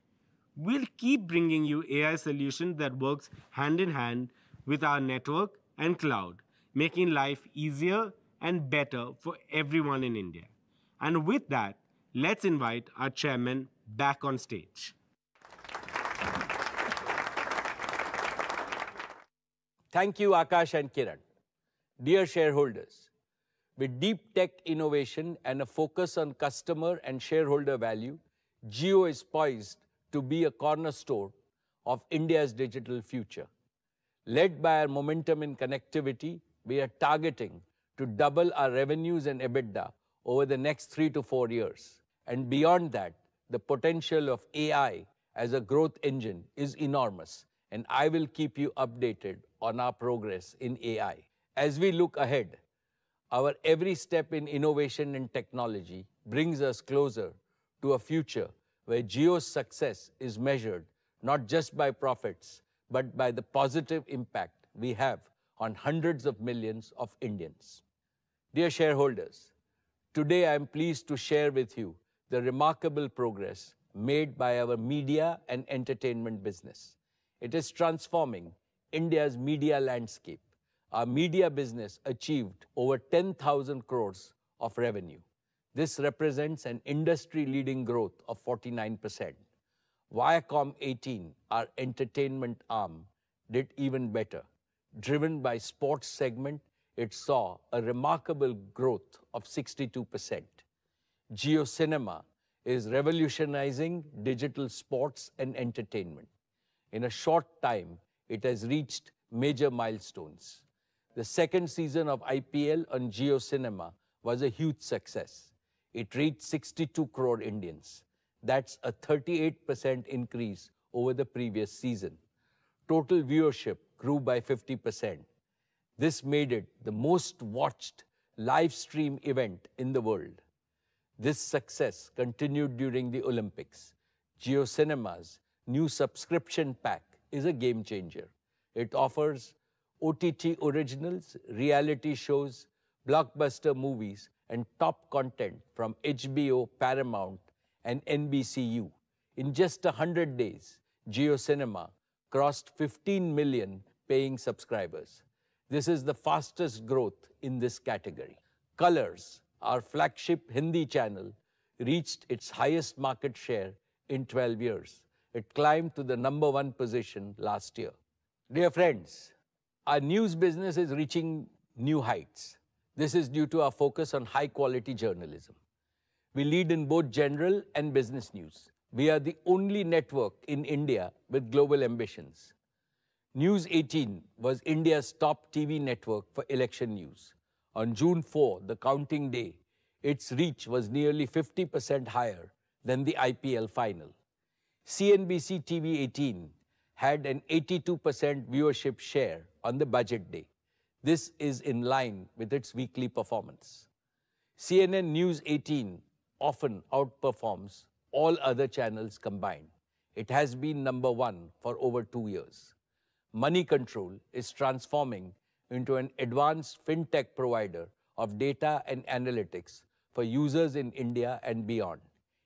Speaker 2: We'll keep bringing you AI solutions that works hand in hand with our network and cloud, making life easier and better for everyone in India. And with that, let's invite our chairman back on stage.
Speaker 1: Thank you, Akash and Kiran. Dear shareholders, With deep tech innovation and a focus on customer and shareholder value, Jio is poised to be a cornerstone of India's digital future. Led by our momentum in connectivity, we are targeting to double our revenues and EBITDA over the next 3 to 4 years. And beyond that, the potential of AI as a growth engine is enormous, and I will keep you updated on our progress in AI. As we look ahead, our every step in innovation and technology brings us closer to a future where Jio's success is measured not just by profits, but by the positive impact we have on hundreds of millions of Indians. Dear shareholders, today I am pleased to share with you the remarkable progress made by our media and entertainment business. It is transforming India's media landscape. Our media business achieved over 10,000 crores of revenue. This represents an industry-leading growth of 49%. Viacom 18, our entertainment arm, did even better. Driven by sports segment, it saw a remarkable growth of 62%. Jio Cinema is revolutionizing digital sports and entertainment. In a short time, it has reached major milestones. The second season of IPL on Jio Cinema was a huge success. It reached 62 crore Indians. That's a 38% increase over the previous season. Total viewership grew by 50%. This made it the most watched live stream event in the world. This success continued during the Olympics. Jio Cinema's new subscription pack is a game changer. It offers OTT originals, reality shows, blockbuster movies, and top content from HBO, Paramount, and NBCU. In just 100 days, Jio Cinema crossed 15 million paying subscribers. This is the fastest growth in this category. Colors, our flagship Hindi channel, reached its highest market share in 12 years. It climbed to the #1 position last year. Dear friends, our news business is reaching new heights. This is due to our focus on high-quality journalism. We lead in both general and business news. We are the only network in India with global ambitions. News18 was India's top TV network for election news. On June 4, the counting day, its reach was nearly 50% higher than the IPL final. CNBC TV 18 had an 82% viewership share on the budget day. This is in line with its weekly performance. CNN News 18 often outperforms all other channels combined. It has been #1 for over 2 years. Money Control is transforming into an advanced fintech provider of data and analytics for users in India and beyond.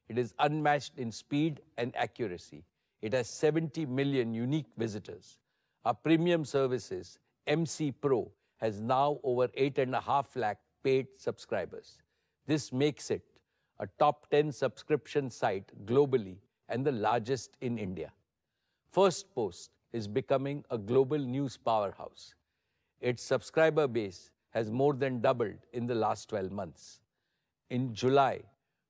Speaker 1: It is unmatched in speed and accuracy. It has 70 million unique visitors. Our premium services, MC Pro, has now over 8.5 lakh paid subscribers. This makes it a top 10 subscription site globally and the largest in India. First Post is becoming a global news powerhouse. Its subscriber base has more than doubled in the last 12 months. In July,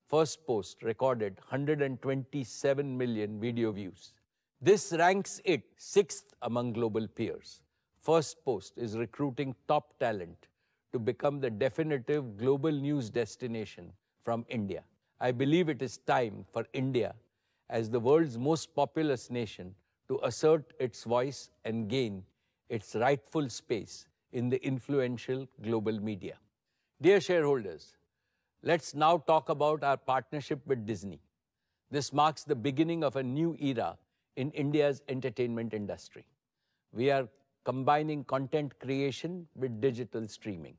Speaker 1: First Post recorded 127 million video views. This ranks it 6th among global peers. First Post is recruiting top talent to become the definitive global news destination from India. I believe it is time for India, as the world's most populous nation, to assert its voice and gain its rightful space in the influential global media. Dear shareholders, let's now talk about our partnership with Disney. This marks the beginning of a new era in India's entertainment industry. We are combining content creation with digital streaming.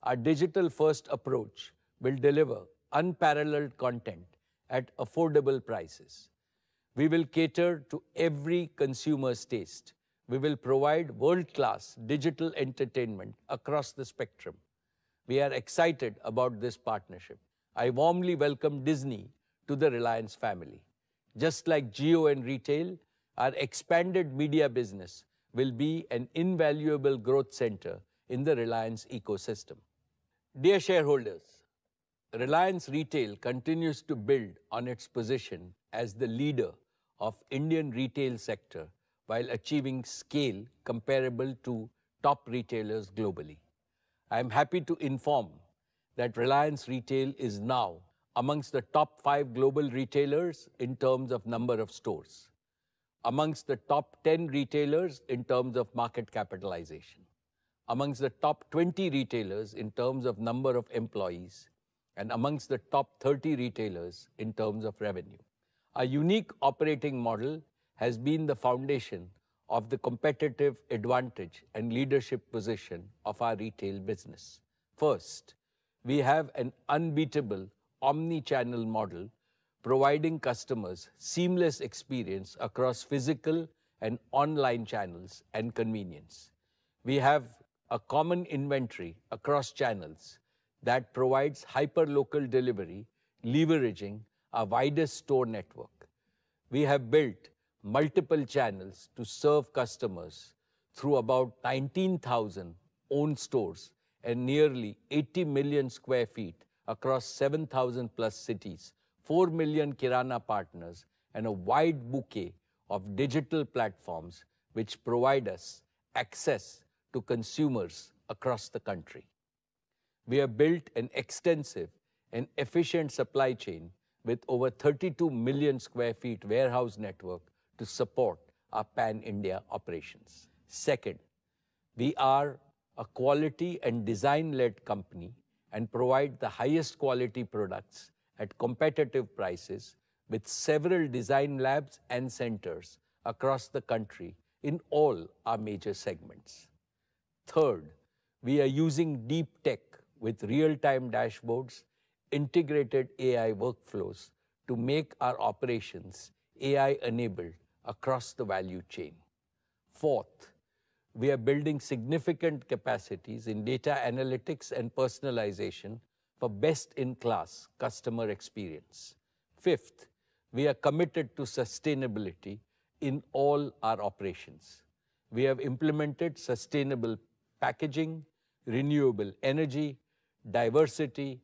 Speaker 1: Our digital-first approach will deliver unparalleled content at affordable prices. We will cater to every consumer's taste. We will provide world-class digital entertainment across the spectrum. We are excited about this partnership. I warmly welcome Disney to the Reliance family. Just like Jio and retail, our expanded media business will be an invaluable growth center in the Reliance ecosystem. Dear shareholders, Reliance Retail continues to build on its position as the leader of Indian retail sector while achieving scale comparable to top retailers globally. I am happy to inform that Reliance Retail is now amongst the top 5 global retailers in terms of number of stores, amongst the top 10 retailers in terms of market capitalization, amongst the top 20 retailers in terms of number of employees, and amongst the top 30 retailers in terms of revenue. Our unique operating model has been the foundation of the competitive advantage and leadership position of our retail business. First, we have an unbeatable omni-channel model providing customers seamless experience across physical and online channels and convenience. We have a common inventory across channels that provides hyper-local delivery, leveraging our widest store network. We have built multiple channels to serve customers through about 19,000 owned stores and nearly 80 million square feet across 7,000 plus cities, 4 million Kirana partners, and a wide bouquet of digital platforms which provide us access to consumers across the country. We have built an extensive and efficient supply chain with over 32 million square feet warehouse network to support our pan-India operations. Second, we are a quality and design-led company and provide the highest quality products at competitive prices with several design labs and centers across the country in all our major segments. Third, we are using deep tech with real-time dashboards, integrated AI workflows to make our operations AI-enabled across the value chain. Fourth, we are building significant capacities in data analytics and personalization for best-in-class customer experience. Fifth, we are committed to sustainability in all our operations. We have implemented sustainable packaging, renewable energy, diversity,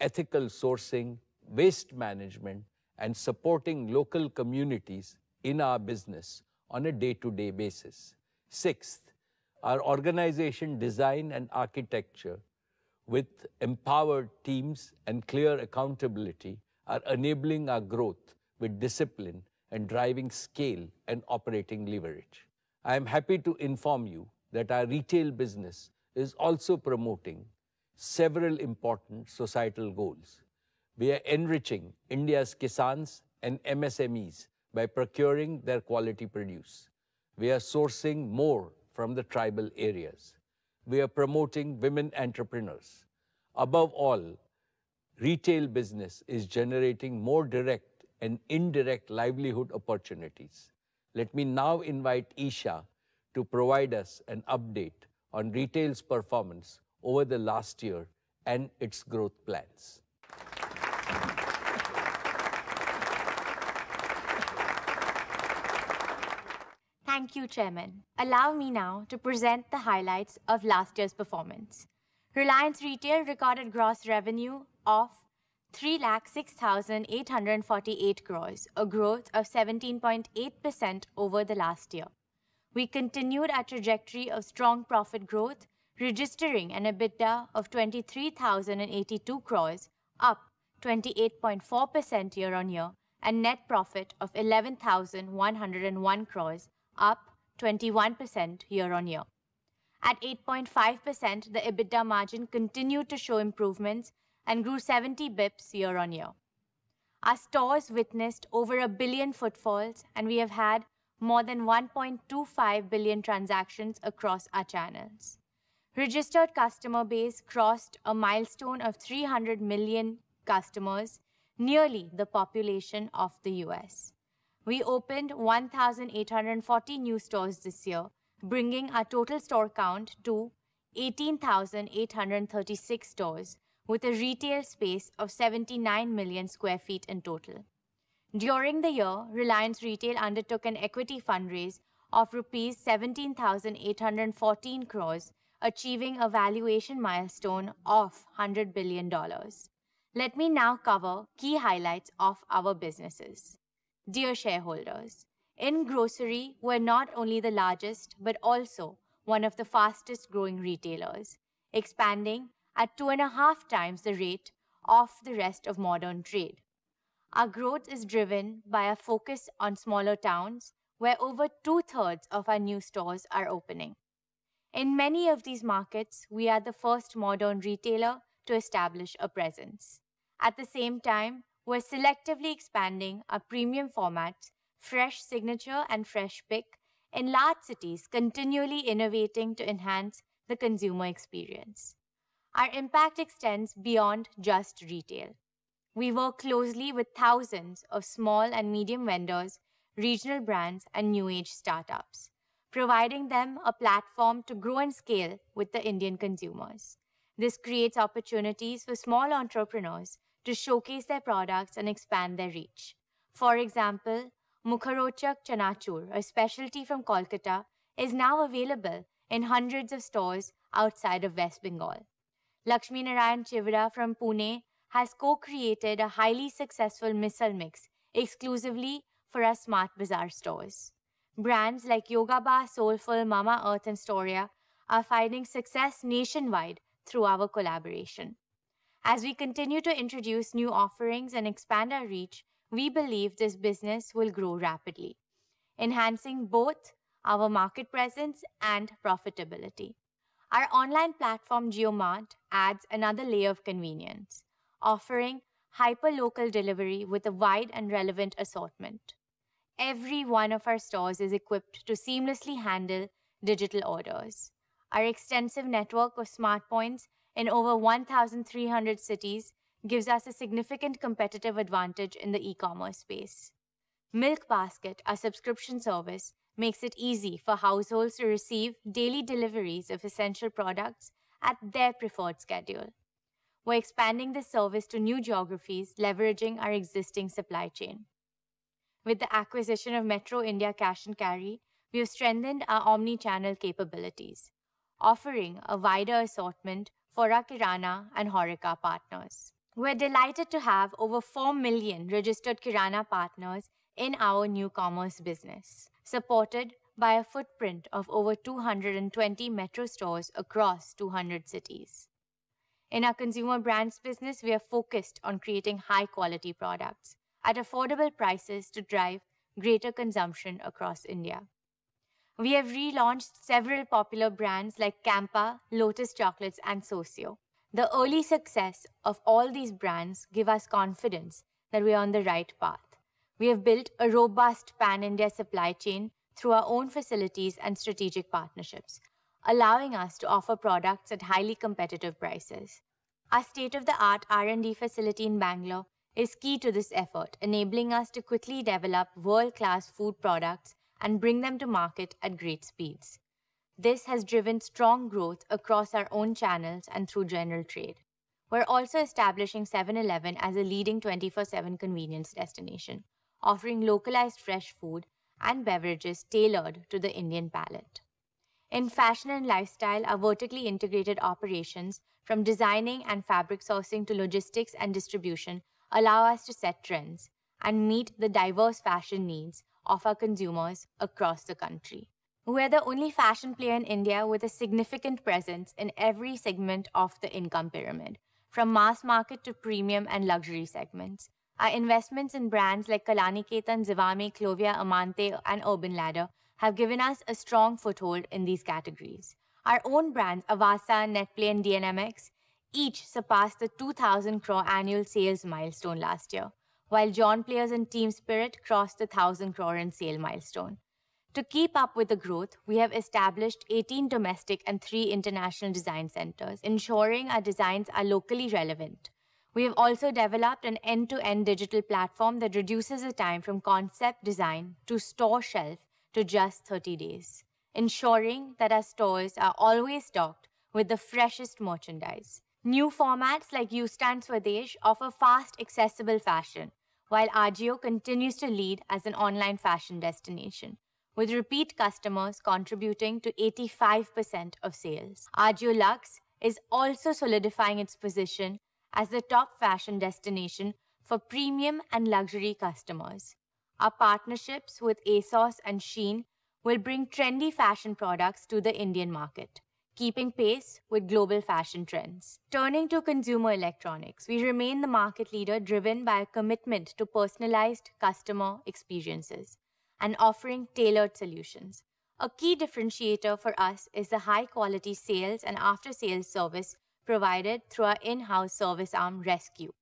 Speaker 1: ethical sourcing, waste management, and supporting local communities in our business on a day-to-day basis. Sixth, our organization design and architecture with empowered teams and clear accountability are enabling our growth with discipline and driving scale and operating leverage. I am happy to inform you that our retail business is also promoting several important societal goals. We are enriching India's Kisans and MSMEs by procuring their quality produce. We are sourcing more from the tribal areas. We are promoting women entrepreneurs. Above all, retail business is generating more direct and indirect livelihood opportunities. Let me now invite Isha to provide us an update on retail's performance over the last year and its growth plans.
Speaker 4: Thank you, Chairman. Allow me now to present the highlights of last year's performance. Reliance Retail recorded gross revenue of 3,06,848 crores, a growth of 17.8% over the last year. We continued our trajectory of strong profit growth, registering an EBITDA of 23,082 crores, up 28.4% year-on-year, and net profit of 11,101 crores, up 21% year-on-year. At 8.5%, the EBITDA margin continued to show improvements and grew 70 bips year-on-year. Our stores witnessed over 1 billion footfalls, and we have had more than 1.25 billion transactions across our channels. Registered customer base crossed a milestone of 300 million customers, nearly the population of the US. We opened 1,840 new stores this year, bringing our total store count to 18,836 stores, with a retail space of 79 million square feet in total. During the year, Reliance Retail undertook an equity fundraise of rupees 17,814 crores, achieving a valuation milestone of $100 billion. Let me now cover key highlights of our businesses. Dear shareholders, in grocery, we're not only the largest, but also one of the fastest growing retailers, expanding at 2.5 times the rate of the rest of modern trade. Our growth is driven by a focus on smaller towns, where over 2/3 of our new stores are opening. In many of these markets, we are the first modern retailer to establish a presence. At the same time, we're selectively expanding our premium formats, Fresh Signature and Fresh Pick, in large cities, continually innovating to enhance the consumer experience. Our impact extends beyond just retail. We work closely with thousands of small and medium vendors, regional brands, and new age startups, providing them a platform to grow and scale with the Indian consumers. This creates opportunities for small entrepreneurs to showcase their products and expand their reach. For example, Mukharochak Chanachur, a specialty from Kolkata, is now available in hundreds of stores outside of West Bengal. Lakshmi Narayan Chivra from Pune has co-created a highly successful misal mix exclusively for our Smart Bazaar stores. Brands like Yoga Bar, Soulful, Mama Earth, and Storia are finding success nationwide through our collaboration. As we continue to introduce new offerings and expand our reach, we believe this business will grow rapidly, enhancing both our market presence and profitability. Our online platform JioMart adds another layer of convenience, offering hyper-local delivery with a wide and relevant assortment. Every one of our stores is equipped to seamlessly handle digital orders. Our extensive network of smart points in over 1,300 cities gives us a significant competitive advantage in the e-commerce space. Milk Basket, our subscription service, makes it easy for households to receive daily deliveries of essential products at their preferred schedule. We're expanding this service to new geographies, leveraging our existing supply chain. With the acquisition of Metro India Cash and Carry, we have strengthened our omni-channel capabilities, offering a wider assortment for our Kirana and Horeca partners. We're delighted to have over 4 million registered Kirana partners in our new commerce business, supported by a footprint of over 220 metro stores across 200 cities. In our consumer brands business, we are focused on creating high-quality products at affordable prices to drive greater consumption across India. We have relaunched several popular brands like Campa, Lotus Chocolates, and Socio. The early success of all these brands give us confidence that we are on the right path. We have built a robust pan-India supply chain through our own facilities and strategic partnerships, allowing us to offer products at highly competitive prices. Our state-of-the-art R&D facility in Bangalore is key to this effort, enabling us to quickly develop world-class food products and bring them to market at great speeds. This has driven strong growth across our own channels and through general trade. We're also establishing 7-Eleven as a leading 24/7 convenience destination, offering localized fresh food and beverages tailored to the Indian palate. In fashion and lifestyle, our vertically integrated operations, from designing and fabric sourcing to logistics and distribution, allow us to set trends and meet the diverse fashion needs of our consumers across the country. We are the only fashion player in India with a significant presence in every segment of the income pyramid, from mass market to premium and luxury segments. Our investments in brands like Kalanikethan, Zivame, Clovia, Amante, and Urban Ladder have given us a strong foothold in these categories. Our own brands, Avasa, Netplay, and DNMX, each surpassed the 2,000 crore annual sales milestone last year, while John Players and Team Spirit crossed the 1,000 crore in sale milestone. To keep up with the growth, we have established 18 domestic and 3 international design centers, ensuring our designs are locally relevant. We have also developed an end-to-end digital platform that reduces the time from concept design to store shelf to just 30 days, ensuring that our stores are always stocked with the freshest merchandise. New formats like U-Stand Swadesh offer fast, accessible fashion, while Ajio continues to lead as an online fashion destination. with repeat customers contributing to 85% of sales. Ajio Luxe is also solidifying its position as the top fashion destination for premium and luxury customers. Our partnerships with ASOS and Shein will bring trendy fashion products to the Indian market, keeping pace with global fashion trends. Turning to consumer electronics, we remain the market leader driven by a commitment to personalized customer experiences and offering tailored solutions. A key differentiator for us is the high-quality sales and after-sales service provided through our in-house service arm, Rescue.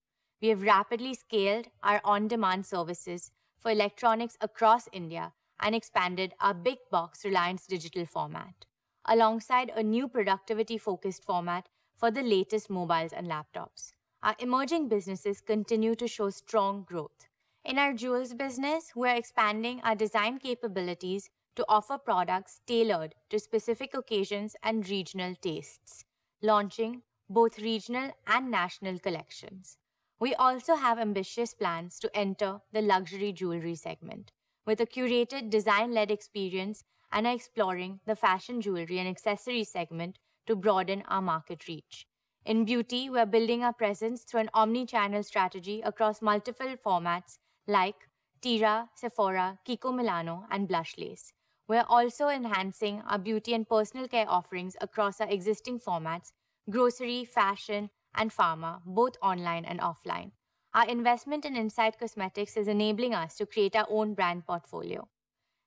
Speaker 4: We have rapidly scaled our on-demand services for electronics across India and expanded our big box Reliance Digital format, alongside a new productivity-focused format for the latest mobiles and laptops. Our emerging businesses continue to show strong growth. In our jewels business, we are expanding our design capabilities to offer products tailored to specific occasions and regional tastes, launching both regional and national collections. We also have ambitious plans to enter the luxury jewelry segment with a curated design-led experience and are exploring the fashion jewelry and accessory segment to broaden our market reach. In beauty, we are building our presence through an omni-channel strategy across multiple formats like Tira, Sephora, Kiko Milano, and Blushlace. We are also enhancing our beauty and personal care offerings across our existing formats, grocery, fashion, and pharma, both online and offline. Our investment in Insight Cosmetics is enabling us to create our own brand portfolio.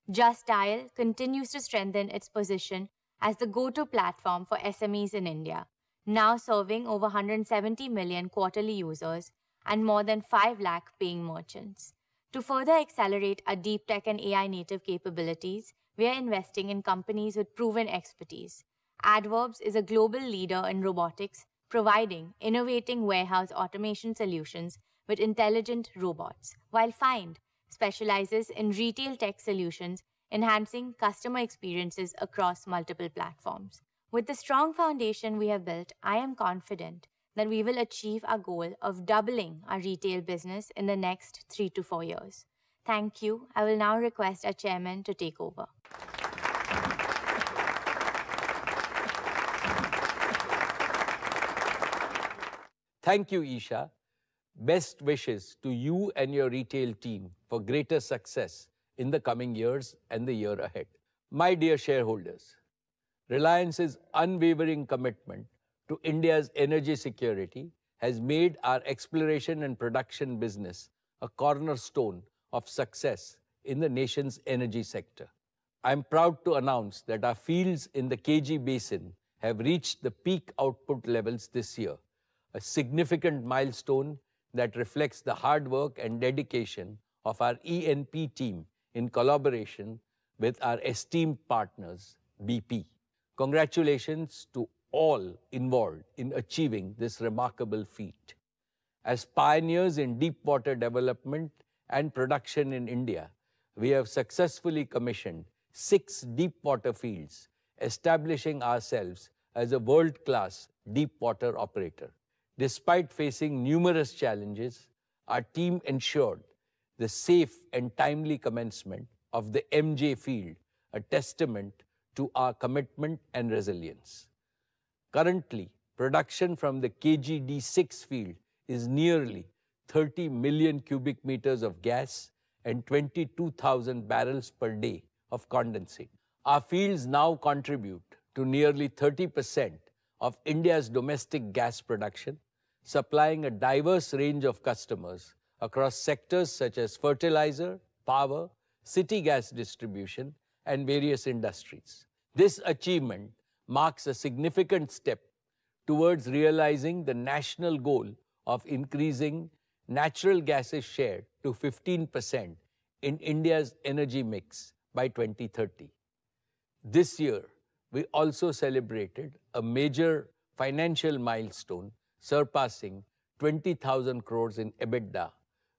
Speaker 4: Just Dial continues to strengthen its position as the go-to platform for SMEs in India, now serving over 170 million quarterly users and more than 5 lakh paying merchants. To further accelerate our deep tech and AI native capabilities, we are investing in companies with proven expertise. Adverbs is a global leader in robotics, providing innovating warehouse automation solutions with intelligent robots, while Find specializes in retail tech solutions, enhancing customer experiences across multiple platforms. With the strong foundation we have built, I am confident that we will achieve our goal of doubling our retail business in the next 3 to 4 years. Thank you. I will now request our chairman to take over.
Speaker 1: Thank you, Isha. Best wishes to you and your retail team for greater success in the coming years and the year ahead. My dear shareholders, Reliance's unwavering commitment to India's energy security has made our exploration and production business a cornerstone of success in the nation's energy sector. I am proud to announce that our fields in the KG Basin have reached the peak output levels this year, a significant milestone that reflects the hard work and dedication of our E&P team in collaboration with our esteemed partners, BP. Congratulations to all involved in achieving this remarkable feat. As pioneers in deep water development and production in India, we have successfully commissioned 6 deep water fields, establishing ourselves as a world-class deep water operator. Despite facing numerous challenges, our team ensured the safe and timely commencement of the MJ field, a testament to our commitment and resilience. Currently, production from the KGD6 field is nearly 30 million cubic meters of gas and 22,000 barrels per day of condensate. Our fields now contribute to nearly 30% of India's domestic gas production, supplying a diverse range of customers across sectors such as fertilizer, power, city gas distribution, and various industries. This achievement marks a significant step towards realizing the national goal of increasing natural gas's share to 15% in India's energy mix by 2030. This year, we also celebrated a major financial milestone, surpassing 20,000 crores in EBITDA,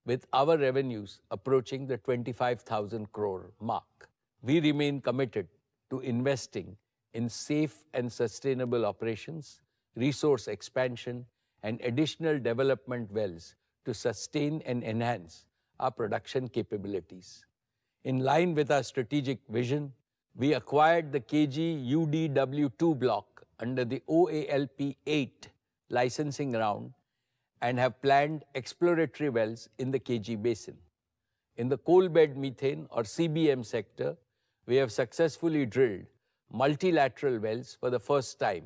Speaker 1: with our revenues approaching the 25,000 crore mark. We remain committed to investing in safe and sustainable operations, resource expansion, and additional development wells to sustain and enhance our production capabilities. In line with our strategic vision, we acquired the KG UDW2 block under the OALP 8 licensing round and have planned exploratory wells in the KG basin. In the coal bed methane or CBM sector, we have successfully drilled multilateral wells for the first time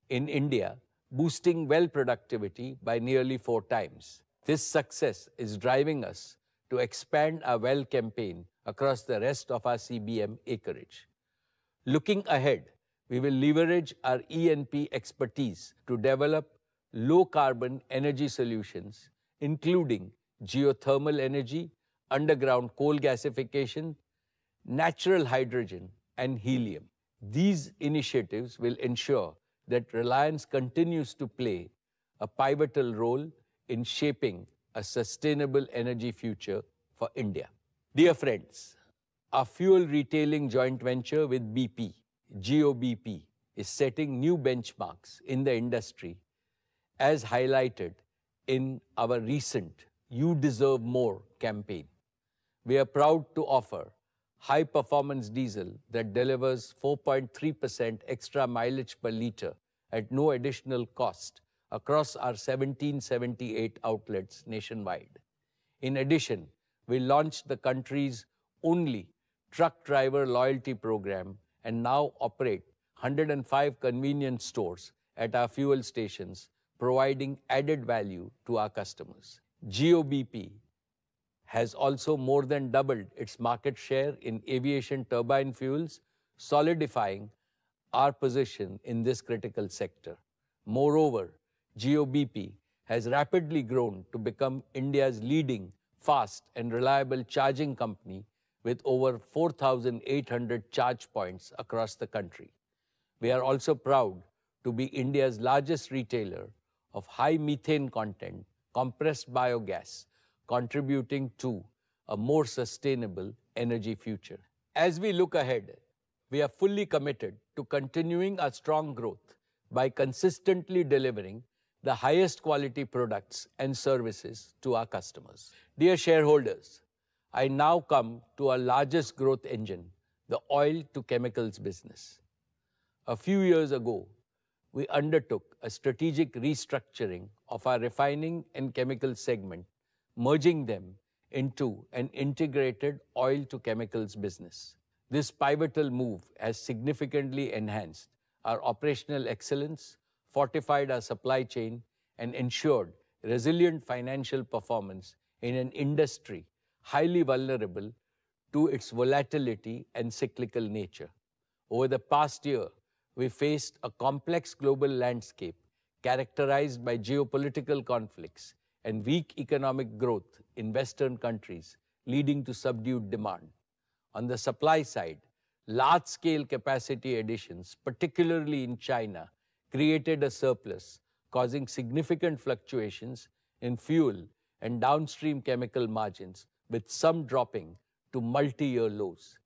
Speaker 1: in India, boosting well productivity by nearly 4 times. This success is driving us to expand our well campaign across the rest of our CBM acreage. Looking ahead, we will leverage our E&P expertise to develop low-carbon energy solutions, including geothermal energy, underground coal gasification, natural hydrogen, and helium. These initiatives will ensure that Reliance continues to play a pivotal role in shaping a sustainable energy future for India. Dear friends, our fuel retailing joint venture with BP, GOBP, is setting new benchmarks in the industry as highlighted in our recent You Deserve More campaign. We are proud to offer high-performance diesel that delivers 4.3% extra mileage per liter at no additional cost across our 1778 outlets nationwide. In addition, we launched the country's only truck driver loyalty program and now operate 105 convenience stores at our fuel stations, providing added value to our customers. GOBP has also more than doubled its market share in aviation turbine fuels, solidifying our position in this critical sector. Moreover, GOBP has rapidly grown to become India's leading fast and reliable charging company with over 4,800 charge points across the country. We are also proud to be India's largest retailer of high methane content compressed biogas, contributing to a more sustainable energy future. As we look ahead, we are fully committed to continuing our strong growth by consistently delivering the highest quality products and services to our customers. Dear shareholders, I now come to our largest growth engine, the oil to chemicals business. A few years ago, we undertook a strategic restructuring of our refining and chemical segment, merging them into an integrated oil to chemicals business. This pivotal move has significantly enhanced our operational excellence, fortified our supply chain, and ensured resilient financial performance in an industry highly vulnerable to its volatility and cyclical nature. Over the past year, we faced a complex global landscape characterized by geopolitical conflicts and weak economic growth in Western countries, leading to subdued demand. On the supply side, large-scale capacity additions, particularly in China, created a surplus, causing significant fluctuations in fuel and downstream chemical margins, with some dropping to multi-year lows.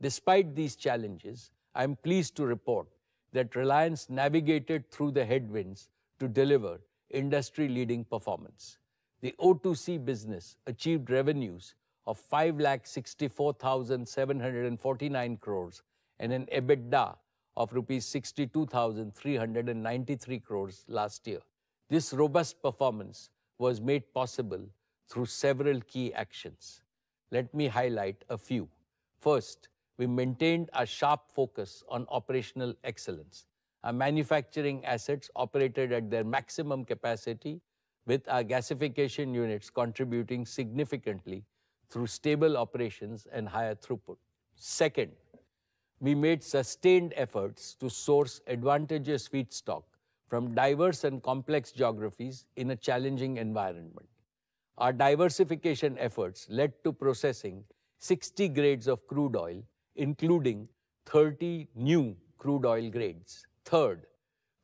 Speaker 1: Despite these challenges, I am pleased to report that Reliance navigated through the headwinds to deliver industry-leading performance. The O2C business achieved revenues of 5,64,749 crores and an EBITDA of rupees 62,393 crores last year. This robust performance was made possible through several key actions. Let me highlight a few. First, we maintained a sharp focus on operational excellence. Our manufacturing assets operated at their maximum capacity, with our gasification units contributing significantly through stable operations and higher throughput. Second, we made sustained efforts to source advantageous feedstock from diverse and complex geographies in a challenging environment. Our diversification efforts led to processing 60 grades of crude oil, including 30 new crude oil grades. Third,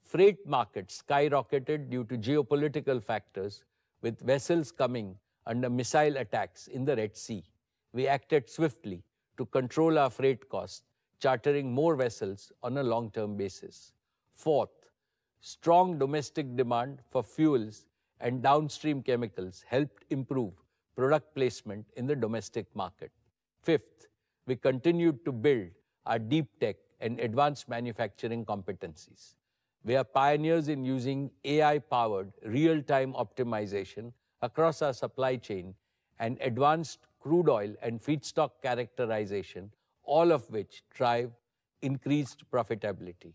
Speaker 1: freight markets skyrocketed due to geopolitical factors, with vessels coming under missile attacks in the Red Sea. We acted swiftly to control our freight costs, chartering more vessels on a long-term basis. Fourth, strong domestic demand for fuels and downstream chemicals helped improve product placement in the domestic market. Fifth, we continued to build our deep tech and advanced manufacturing competencies. We are pioneers in using AI-powered real-time optimization across our supply chain and advanced crude oil and feedstock characterization, all of which drive increased profitability.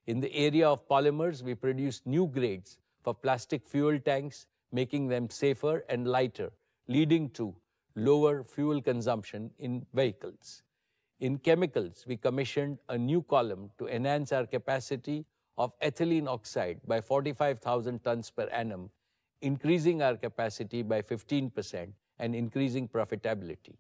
Speaker 1: In the area of polymers, we produce new grades for plastic fuel tanks, making them safer and lighter, leading to lower fuel consumption in vehicles. In chemicals, we commissioned a new column to enhance our capacity of ethylene oxide by 45,000 tons per annum, increasing our capacity by 15% and increasing profitability.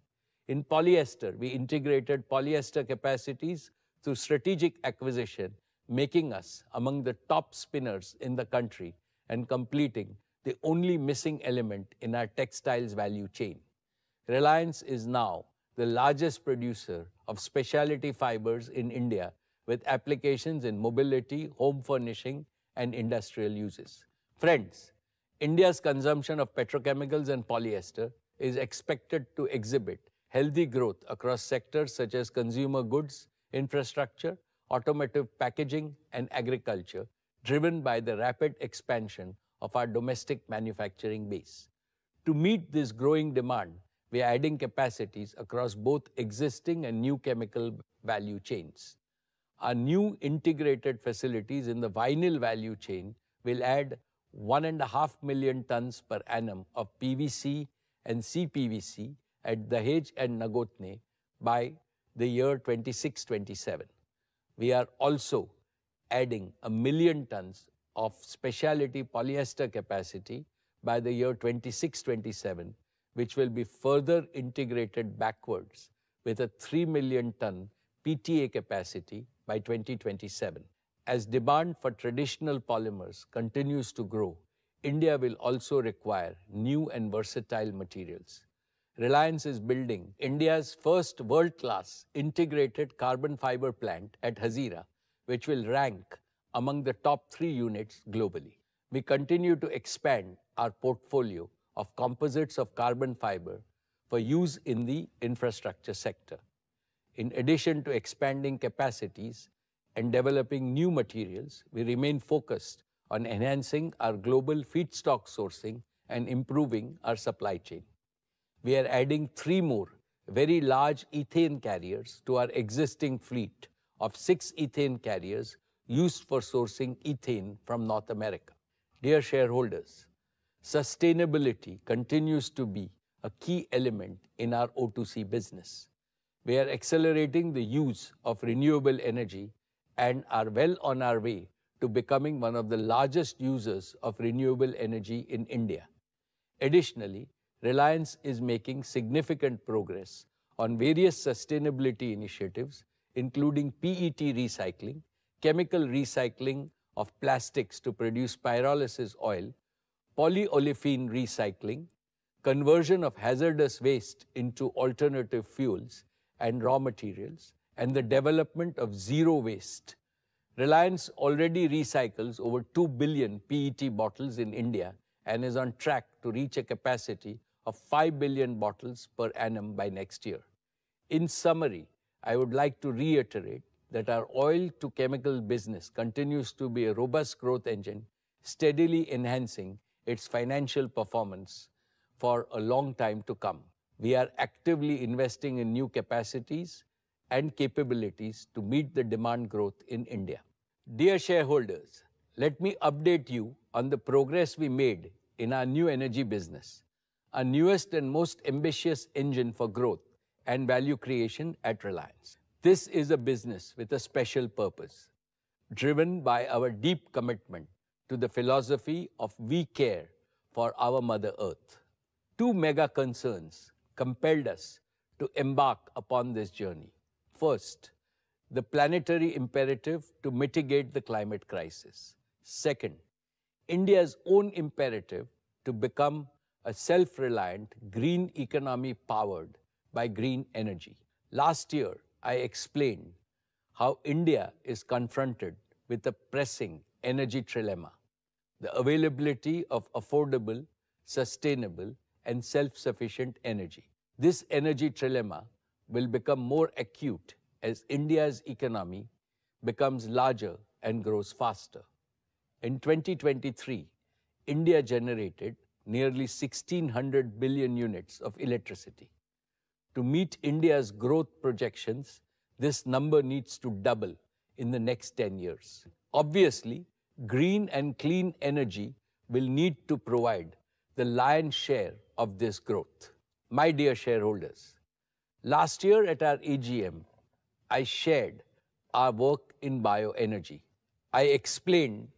Speaker 1: In polyester, we integrated polyester capacities through strategic acquisition, making us among the top spinners in the country and completing the only missing element in our textiles value chain. Reliance is now the largest producer of specialty fibers in India, with applications in mobility, home furnishing, and industrial uses. Friends, India's consumption of petrochemicals and polyester is expected to exhibit healthy growth across sectors such as consumer goods, infrastructure, automotive packaging, and agriculture, driven by the rapid expansion of our domestic manufacturing base. To meet this growing demand, we are adding capacities across both existing and new chemical value chains. Our new integrated facilities in the vinyl value chain will add 1.5 million tons per annum of PVC and CPVC at Dahej and Nagotne by the year 26-27. We are also adding 1 million tons of specialty polyester capacity by the year 26-27, which will be further integrated backwards with a 3 million ton PTA capacity by 2027. As demand for traditional polymers continues to grow, India will also require new and versatile materials. Reliance is building India's first world-class integrated carbon fiber plant at Hazira, which will rank among the top 3 units globally. We continue to expand our portfolio of composites of carbon fiber for use in the infrastructure sector. In addition to expanding capacities and developing new materials, we remain focused on enhancing our global feedstock sourcing and improving our supply chain. We are adding 3 more very large ethane carriers to our existing fleet of 6 ethane carriers used for sourcing ethane from North America. Dear shareholders, sustainability continues to be a key element in our O2C business. We are accelerating the use of renewable energy and are well on our way to becoming one of the largest users of renewable energy in India. Additionally, Reliance is making significant progress on various sustainability initiatives, including PET recycling, chemical recycling of plastics to produce pyrolysis oil, polyolefin recycling, conversion of hazardous waste into alternative fuels and raw materials, and the development of zero waste. Reliance already recycles over 2 billion PET bottles in India and is on track to reach a capacity of 5 billion bottles per annum by next year. In summary, I would like to reiterate that our oil-to-chemical business continues to be a robust growth engine, steadily enhancing its financial performance for a long time to come. We are actively investing in new capacities and capabilities to meet the demand growth in India. Dear shareholders, let me update you on the progress we made in our new energy business, our newest and most ambitious engine for growth and value creation at Reliance. This is a business with a special purpose, driven by our deep commitment to the philosophy of we care for our Mother Earth. 2 mega concerns compelled us to embark upon this journey. First, the planetary imperative to mitigate the climate crisis. Second, India's own imperative to become a self-reliant green economy powered by green energy. Last year, I explained how India is confronted with a pressing energy trilemma: the availability of affordable, sustainable, and self-sufficient energy. This energy trilemma will become more acute as India's economy becomes larger and grows faster. In 2023, India generated nearly 1,600 billion units of electricity. To meet India's growth projections, this number needs to double in the next 10 years. Obviously, green and clean energy will need to provide the lion's share of this growth. My dear shareholders, last year at our AGM, I shared our work in bioenergy. I explained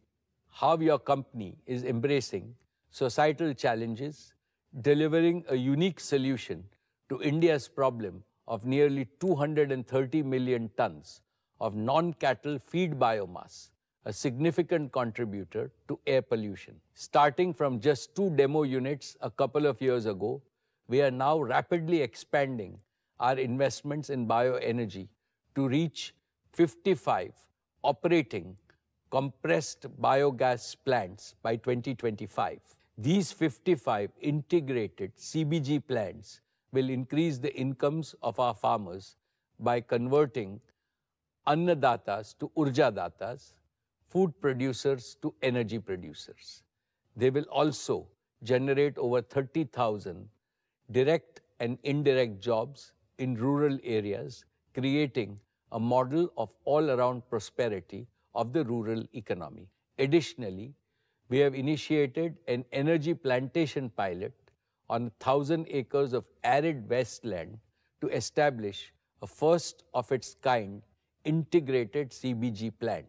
Speaker 1: how your company is embracing societal challenges, delivering a unique solution to India's problem of nearly 230 million tons of non-cattle feed biomass, a significant contributor to air pollution. Starting from just 2 demo units a couple of years ago, we are now rapidly expanding our investments in bioenergy to reach 55 operating compressed biogas plants by 2025. These 55 integrated CBG plants will increase the incomes of our farmers by converting annadatas to urjadatas, food producers to energy producers. They will also generate over 30,000 direct and indirect jobs in rural areas, creating a model of all-around prosperity of the rural economy. Additionally, we have initiated an energy plantation pilot on 1,000 acres of arid wasteland to establish a first-of-its-kind integrated CBG plant.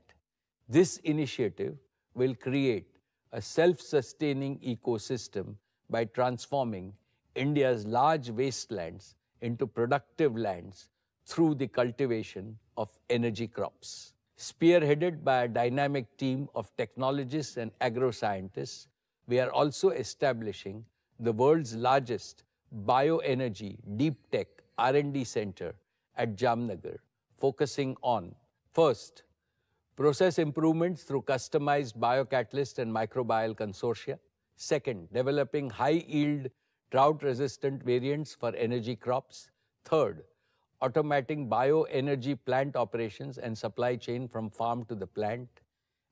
Speaker 1: This initiative will create a self-sustaining ecosystem by transforming India's large wastelands into productive lands through the cultivation of energy crops. Spearheaded by a dynamic team of technologists and agro-scientists, we are also establishing the world's largest bioenergy deep tech R&D center at Jamnagar, focusing on, first, process improvements through customized biocatalyst and microbial consortia. Second, developing high-yield, drought-resistant variants for energy crops. Third, automating bioenergy plant operations and supply chain from farm to the plant.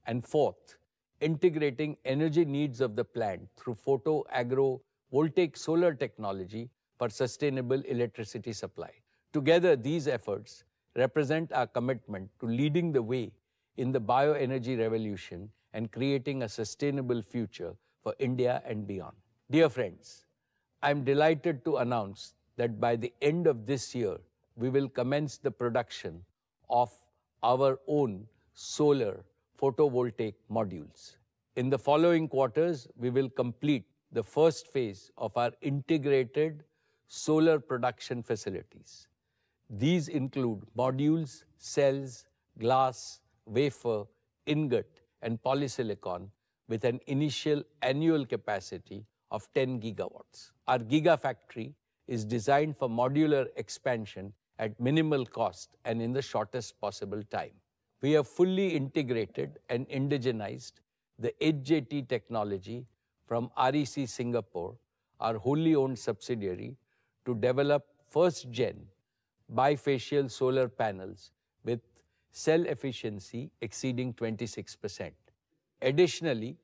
Speaker 1: And fourth, integrating energy needs of the plant through photo-agro-voltaic solar technology for sustainable electricity supply. Together, these efforts represent our commitment to leading the way in the bioenergy revolution and creating a sustainable future for India and beyond. Dear friends, I am delighted to announce that by the end of this year, we will commence the production of our own solar photovoltaic modules. In the following quarters, we will complete the first phase of our integrated solar production facilities. These include modules, cells, glass, wafer, ingot, and polysilicon with an initial annual capacity of 10 gigawatts. Our gigafactory is designed for modular expansion at minimal cost and in the shortest possible time. We have fully integrated and indigenized the HJT technology from REC Singapore, our wholly owned subsidiary, to develop first-gen bifacial solar panels with cell efficiency exceeding 26%. Additionally,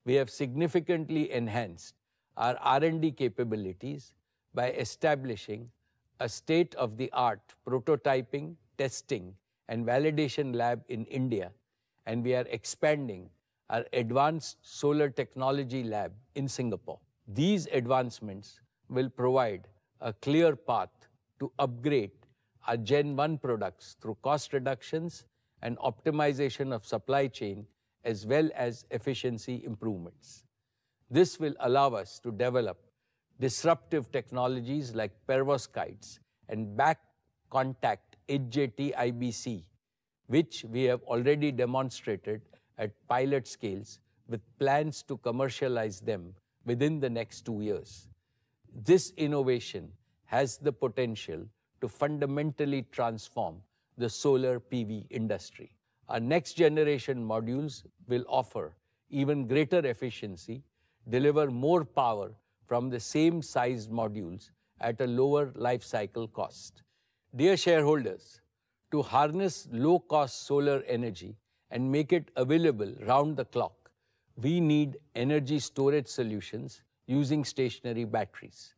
Speaker 1: we have significantly enhanced our R&D capabilities by establishing a state-of-the-art prototyping, testing, and validation lab in India, and we are expanding our advanced solar technology lab in Singapore. These advancements will provide a clear path to upgrade our Gen 1 products through cost reductions and optimization of supply chain, as well as efficiency improvements. This will allow us to develop disruptive technologies like perovskites and back contact HJT IBC, which we have already demonstrated at pilot scales with plans to commercialize them within the next 2 years. This innovation has the potential to fundamentally transform the solar PV industry. Our next generation modules will offer even greater efficiency, deliver more power from the same sized modules at a lower life cycle cost. Dear shareholders, to harness low-cost solar energy and make it available round the clock, we need energy storage solutions using stationary batteries.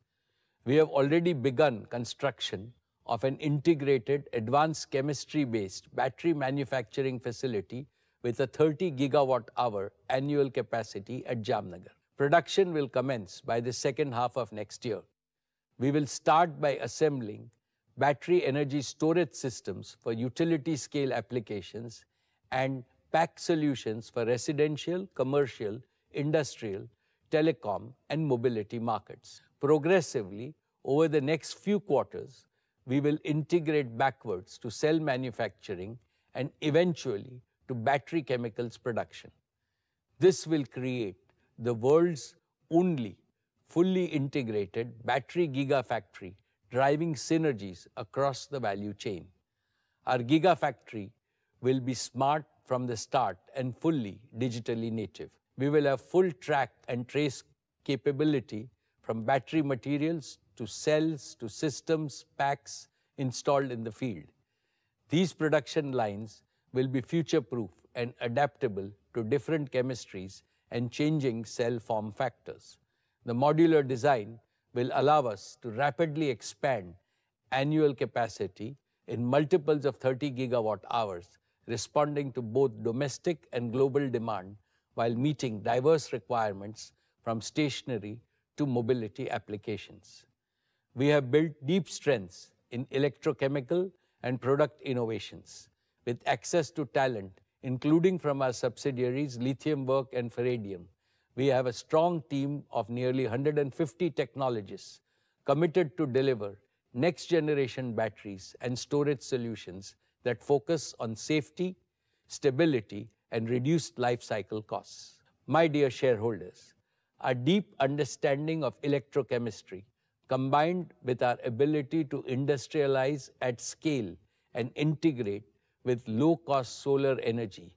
Speaker 1: We have already begun construction of an integrated advanced chemistry-based battery manufacturing facility with a 30 gigawatt-hour annual capacity at Jamnagar. Production will commence by the second half of next year. We will start by assembling battery energy storage systems for utility-scale applications and pack solutions for residential, commercial, industrial, telecom, and mobility markets. Progressively, over the next few quarters, we will integrate backwards to cell manufacturing and eventually to battery chemicals production. This will create the world's only fully integrated battery gigafactory, driving synergies across the value chain. Our gigafactory will be smart from the start and fully digitally native. We will have full track and trace capability from battery materials to cells to systems, packs installed in the field. These production lines will be future-proof and adaptable to different chemistries and changing cell form factors. The modular design will allow us to rapidly expand annual capacity in multiples of 30 gigawatt hours, responding to both domestic and global demand while meeting diverse requirements from stationary to mobility applications. We have built deep strengths in electrochemical and product innovations with access to talent, including from our subsidiaries Lithium Work and Ferradium. We have a strong team of nearly 150 technologists committed to deliver next-generation batteries and storage solutions that focus on safety, stability, and reduced life cycle costs. My dear shareholders, our deep understanding of electrochemistry, combined with our ability to industrialize at scale and integrate with low-cost solar energy,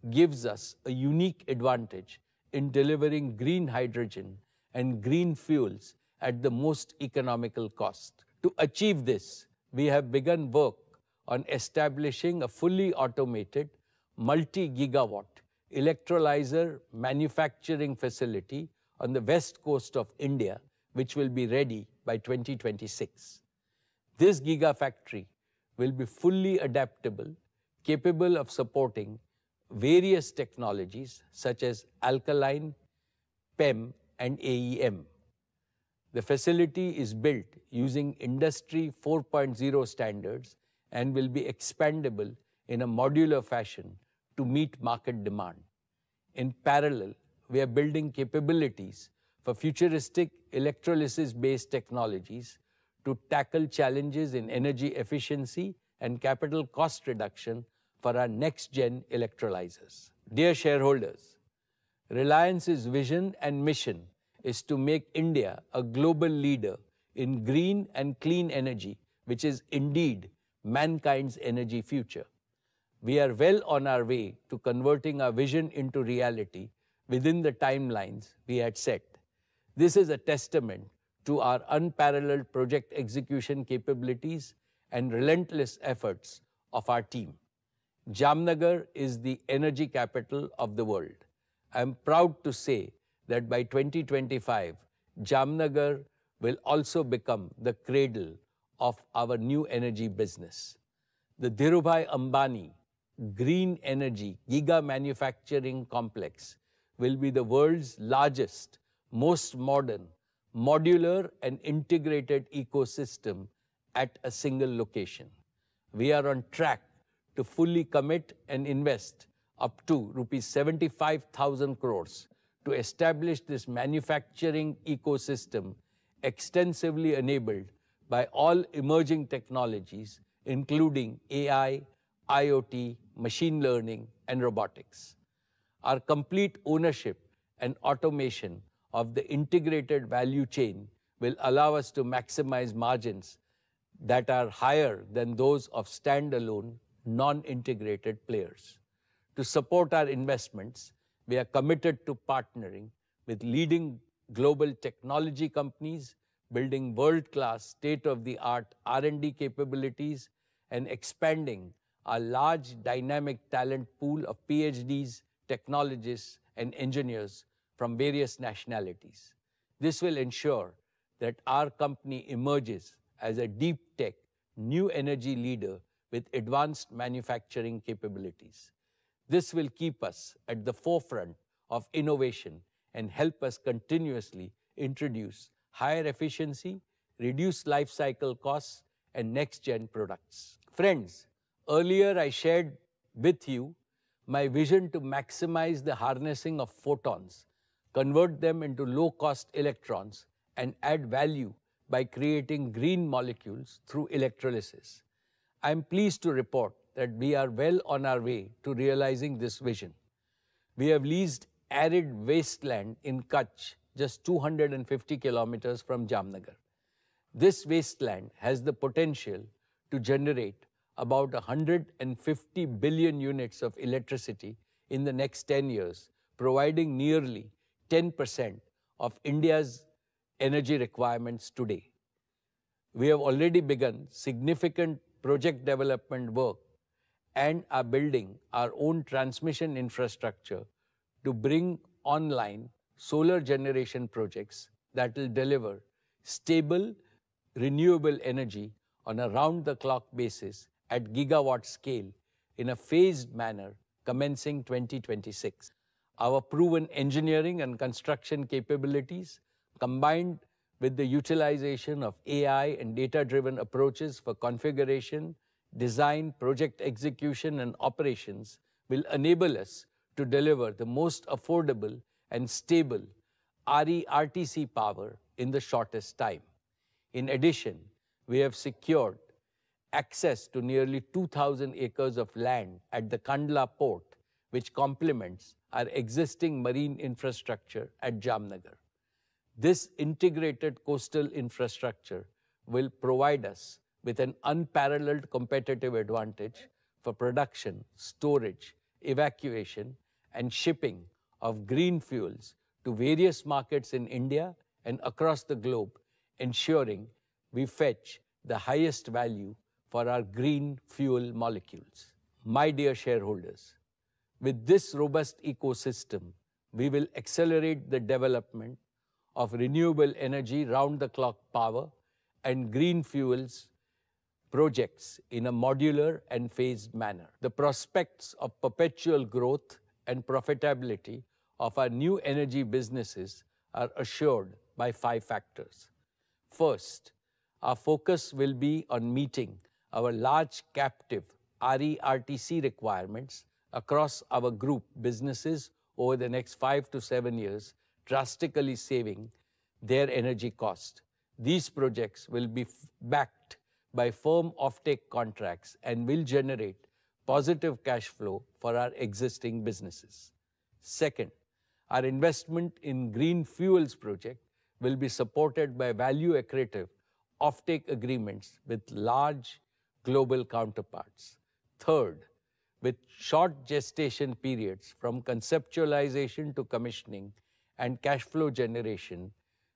Speaker 1: gives us a unique advantage in delivering green hydrogen and green fuels at the most economical cost. To achieve this, we have begun work on establishing a fully automated, multi-gigawatt electrolyzer manufacturing facility on the west coast of India, which will be ready by 2026. This gigafactory will be fully adaptable, capable of supporting various technologies such as alkaline, PEM, and AEM. The facility is built using Industry 4.0 standards and will be expandable in a modular fashion to meet market demand. In parallel, we are building capabilities for futuristic electrolysis-based technologies to tackle challenges in energy efficiency and capital cost reduction for our next-gen electrolyzers. Dear shareholders, Reliance's vision and mission is to make India a global leader in green and clean energy, which is indeed mankind's energy future. We are well on our way to converting our vision into reality within the timelines we had set. This is a testament to our unparalleled project execution capabilities and relentless efforts of our team. Jamnagar is the energy capital of the world. I am proud to say that by 2025, Jamnagar will also become the cradle of our new energy business. The Dhirubhai Ambani Green Energy Giga Manufacturing Complex will be the world's largest, most modern, modular and integrated ecosystem at a single location. We are on track to fully commit and invest up to rupees 75,000 crores to establish this manufacturing ecosystem extensively enabled by all emerging technologies, including AI, IoT, machine learning, and robotics. Our complete ownership and automation of the integrated value chain will allow us to maximize margins that are higher than those of standalone, non-integrated players. To support our investments, we are committed to partnering with leading global technology companies, building world-class, state-of-the-art R&D capabilities, and expanding our large dynamic talent pool of PhDs, technologists, and engineers from various nationalities. This will ensure that our company emerges as a deep tech, new energy leader with advanced manufacturing capabilities. This will keep us at the forefront of innovation and help us continuously introduce higher efficiency, reduce life cycle costs, and next-gen products. Friends, earlier I shared with you my vision to maximize the harnessing of photons, convert them into low-cost electrons, and add value by creating green molecules through electrolysis. I am pleased to report that we are well on our way to realizing this vision. We have leased arid wasteland in Kutch, just 250 kilometers from Jamnagar. This wasteland has the potential to generate about 150 billion units of electricity in the next 10 years, providing nearly 10% of India's energy requirements today. We have already begun significant project development work and are building our own transmission infrastructure to bring online solar generation projects that will deliver stable, renewable energy on a round-the-clock basis at gigawatt scale in a phased manner commencing 2026. Our proven engineering and construction capabilities, combined with the utilization of AI and data-driven approaches for configuration, design, project execution, and operations, will enable us to deliver the most affordable and stable RE-RTC power in the shortest time. In addition, we have secured access to nearly 2,000 acres of land at the Kandla port, which complements our existing marine infrastructure at Jamnagar. This integrated coastal infrastructure will provide us with an unparalleled competitive advantage for production, storage, evacuation, and shipping of green fuels to various markets in India and across the globe, ensuring we fetch the highest value for our green fuel molecules. My dear shareholders, with this robust ecosystem, we will accelerate the development of renewable energy round-the-clock power and green fuels projects in a modular and phased manner. The prospects of perpetual growth and profitability of our new energy businesses are assured by 5 factors. First, our focus will be on meeting our large captive RE-RTC requirements across our group businesses over the next 5 to 7 years, drastically saving their energy cost. These projects will be backed by firm offtake contracts and will generate positive cash flow for our existing businesses. Second, our investment in green fuels project will be supported by value-accretive offtake agreements with large global counterparts. Third, with short gestation periods from conceptualization to commissioning and cash flow generation,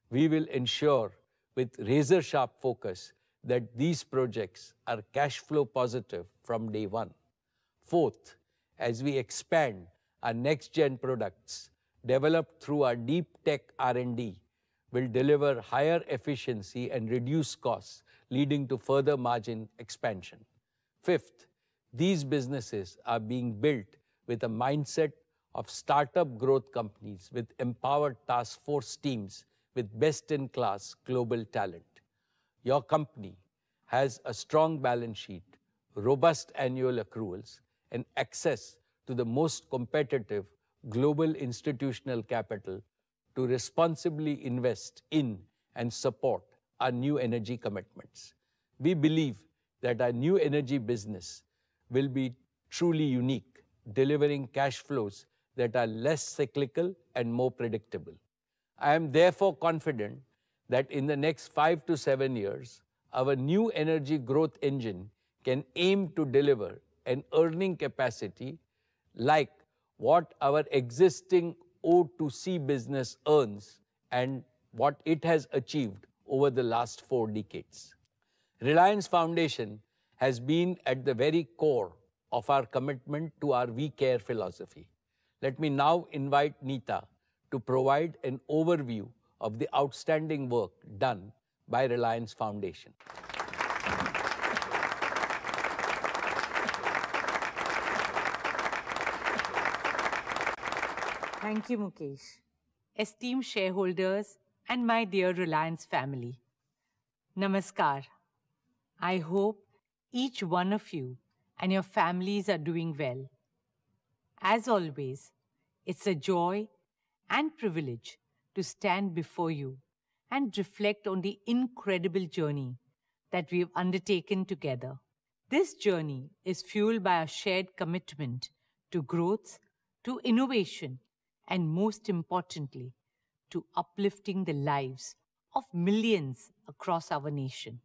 Speaker 1: we will ensure with razor-sharp focus that these projects are cash flow positive from day one. Fourth, as we expand our next-gen products developed through our deep tech R&D, will deliver higher efficiency and reduce costs, leading to further margin expansion. Fifth, these businesses are being built with a mindset of startup growth companies with empowered task force teams with best-in-class global talent. Your company has a strong balance sheet, robust annual accruals, and access to the most competitive global institutional capital to responsibly invest in and support our new energy commitments. We believe that our new energy business will be truly unique, delivering cash flows that are less cyclical and more predictable. I am therefore confident that in the next 5 to 7 years, our new energy growth engine can aim to deliver an earning capacity like what our existing O2C business earns and what it has achieved over the last 4 decades. Reliance Foundation has been at the very core of our commitment to our We Care philosophy. Let me now invite Neeta to provide an overview of the outstanding work done by Reliance Foundation.
Speaker 5: Thank you, Mukesh. Esteemed shareholders and my dear Reliance family, Namaskar. I hope each one of you and your families are doing well. As always, it's a joy and privilege to stand before you and reflect on the incredible journey that we have undertaken together. This journey is fueled by a shared commitment to growth, to innovation, and most importantly, to uplifting the lives of millions across our nation.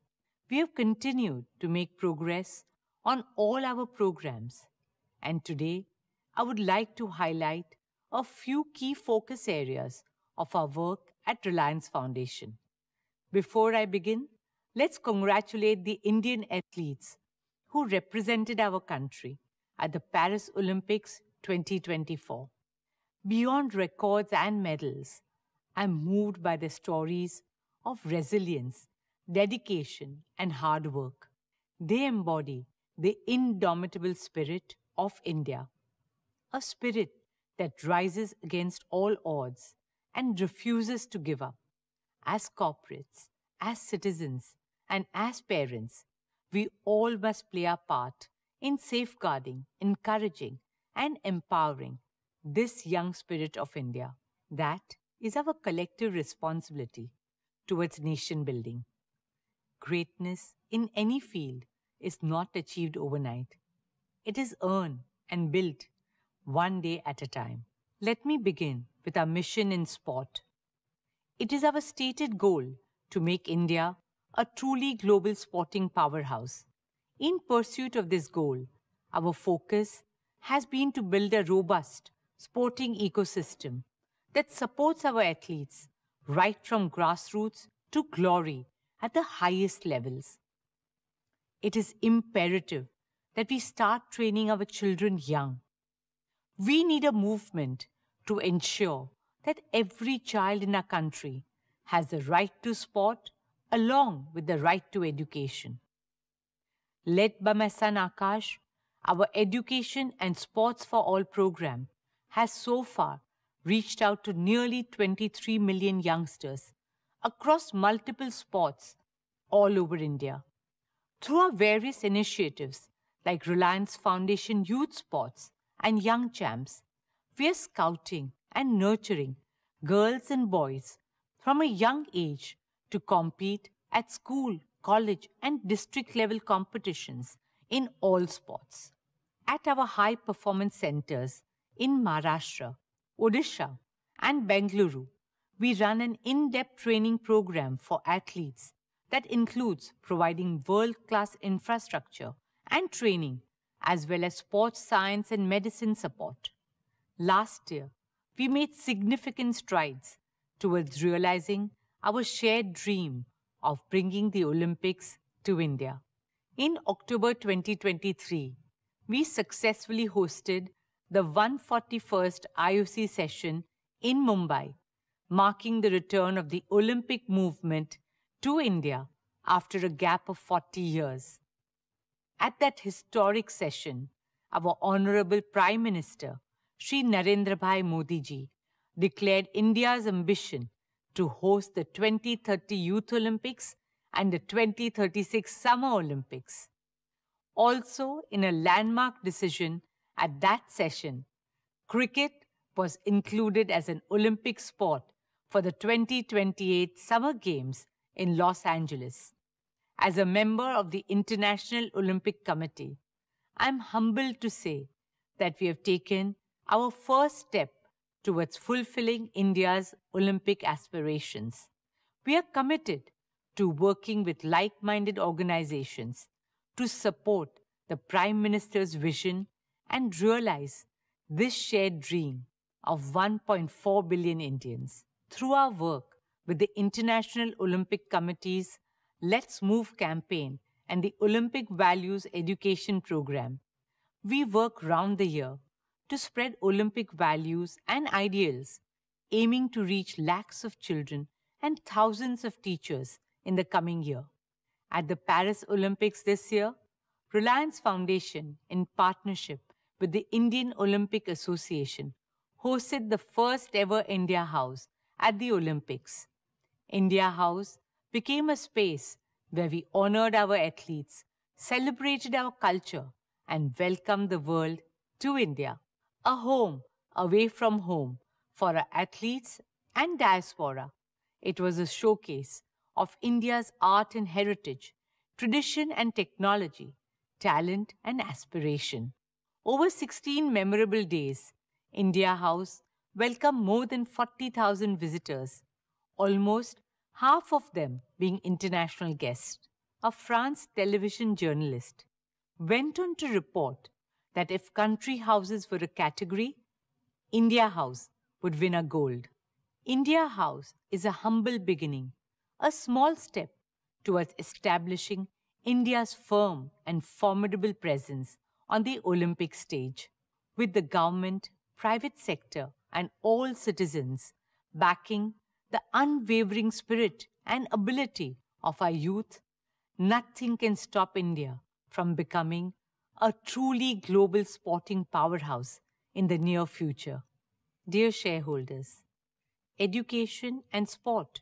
Speaker 5: We have continued to make progress on all our programs, and today I would like to highlight a few key focus areas of our work at Reliance Foundation. Before I begin, let's congratulate the Indian athletes who represented our country at the Paris Olympics 2024. Beyond records and medals, I'm moved by the stories of resilience, dedication, and hard work. They embody the indomitable spirit of India, a spirit that rises against all odds and refuses to give up. As corporates, as citizens, and as parents, we all must play our part in safeguarding, encouraging, and empowering this young spirit of India. That is our collective responsibility towards nation building. Greatness in any field is not achieved overnight. It is earned and built one day at a time. Let me begin with our mission in sport. It is our stated goal to make India a truly global sporting powerhouse. In pursuit of this goal, our focus has been to build a robust sporting ecosystem that supports our athletes right from grassroots to glory at the highest levels. It is imperative that we start training our children young. We need a movement to ensure that every child in our country has the right to sport along with the right to education. Led by my son Akash, our Education and Sports for All program has so far reached out to nearly 23 million youngsters across multiple sports all over India. Through our various initiatives like Reliance Foundation Youth Sports and Young Champs, we are scouting and nurturing girls and boys from a young age to compete at school, college, and district-level competitions in all sports. At our high-performance centers in Maharashtra, Odisha, and Bengaluru, we run an in-depth training program for athletes that includes providing world-class infrastructure and training, as well as sports science and medicine support. Last year, we made significant strides towards realizing our shared dream of bringing the Olympics to India. In October 2023, we successfully hosted the 141st IOC session in Mumbai, marking the return of the Olympic movement to India after a gap of 40 years. At that historic session, our Honorable Prime Minister, Shri Narendra Bhai Modi ji, declared India's ambition to host the 2030 Youth Olympics and the 2036 Summer Olympics. Also, in a landmark decision at that session, cricket was included as an Olympic sport for the 2028 Summer Games in Los Angeles. As a member of the International Olympic Committee, I'm humbled to say that we have taken our first step towards fulfilling India's Olympic aspirations. We are committed to working with like-minded organizations to support the Prime Minister's vision and realize this shared dream of 1.4 billion Indians. Through our work, with the International Olympic Committee's Let's Move campaign and the Olympic Values Education Program, we work round the year to spread Olympic values and ideals, aiming to reach lakhs of children and thousands of teachers in the coming year. At the Paris Olympics this year, Reliance Foundation, in partnership with the Indian Olympic Association, hosted the first ever India House at the Olympics. India House became a space where we honored our athletes, celebrated our culture, and welcomed the world to India, a home away from home for our athletes and diaspora. It was a showcase of India's art and heritage, tradition and technology, talent and aspiration. Over 16 memorable days, India House welcomed more than 40,000 visitors, almost half of them being international guests. A France television journalist went on to report that if country houses were a category, India House would win a gold. India House is a humble beginning, a small step towards establishing India's firm and formidable presence on the Olympic stage, with the government, private sector, and all citizens backing the unwavering spirit and ability of our youth. Nothing can stop India from becoming a truly global sporting powerhouse in the near future. Dear shareholders, education and sport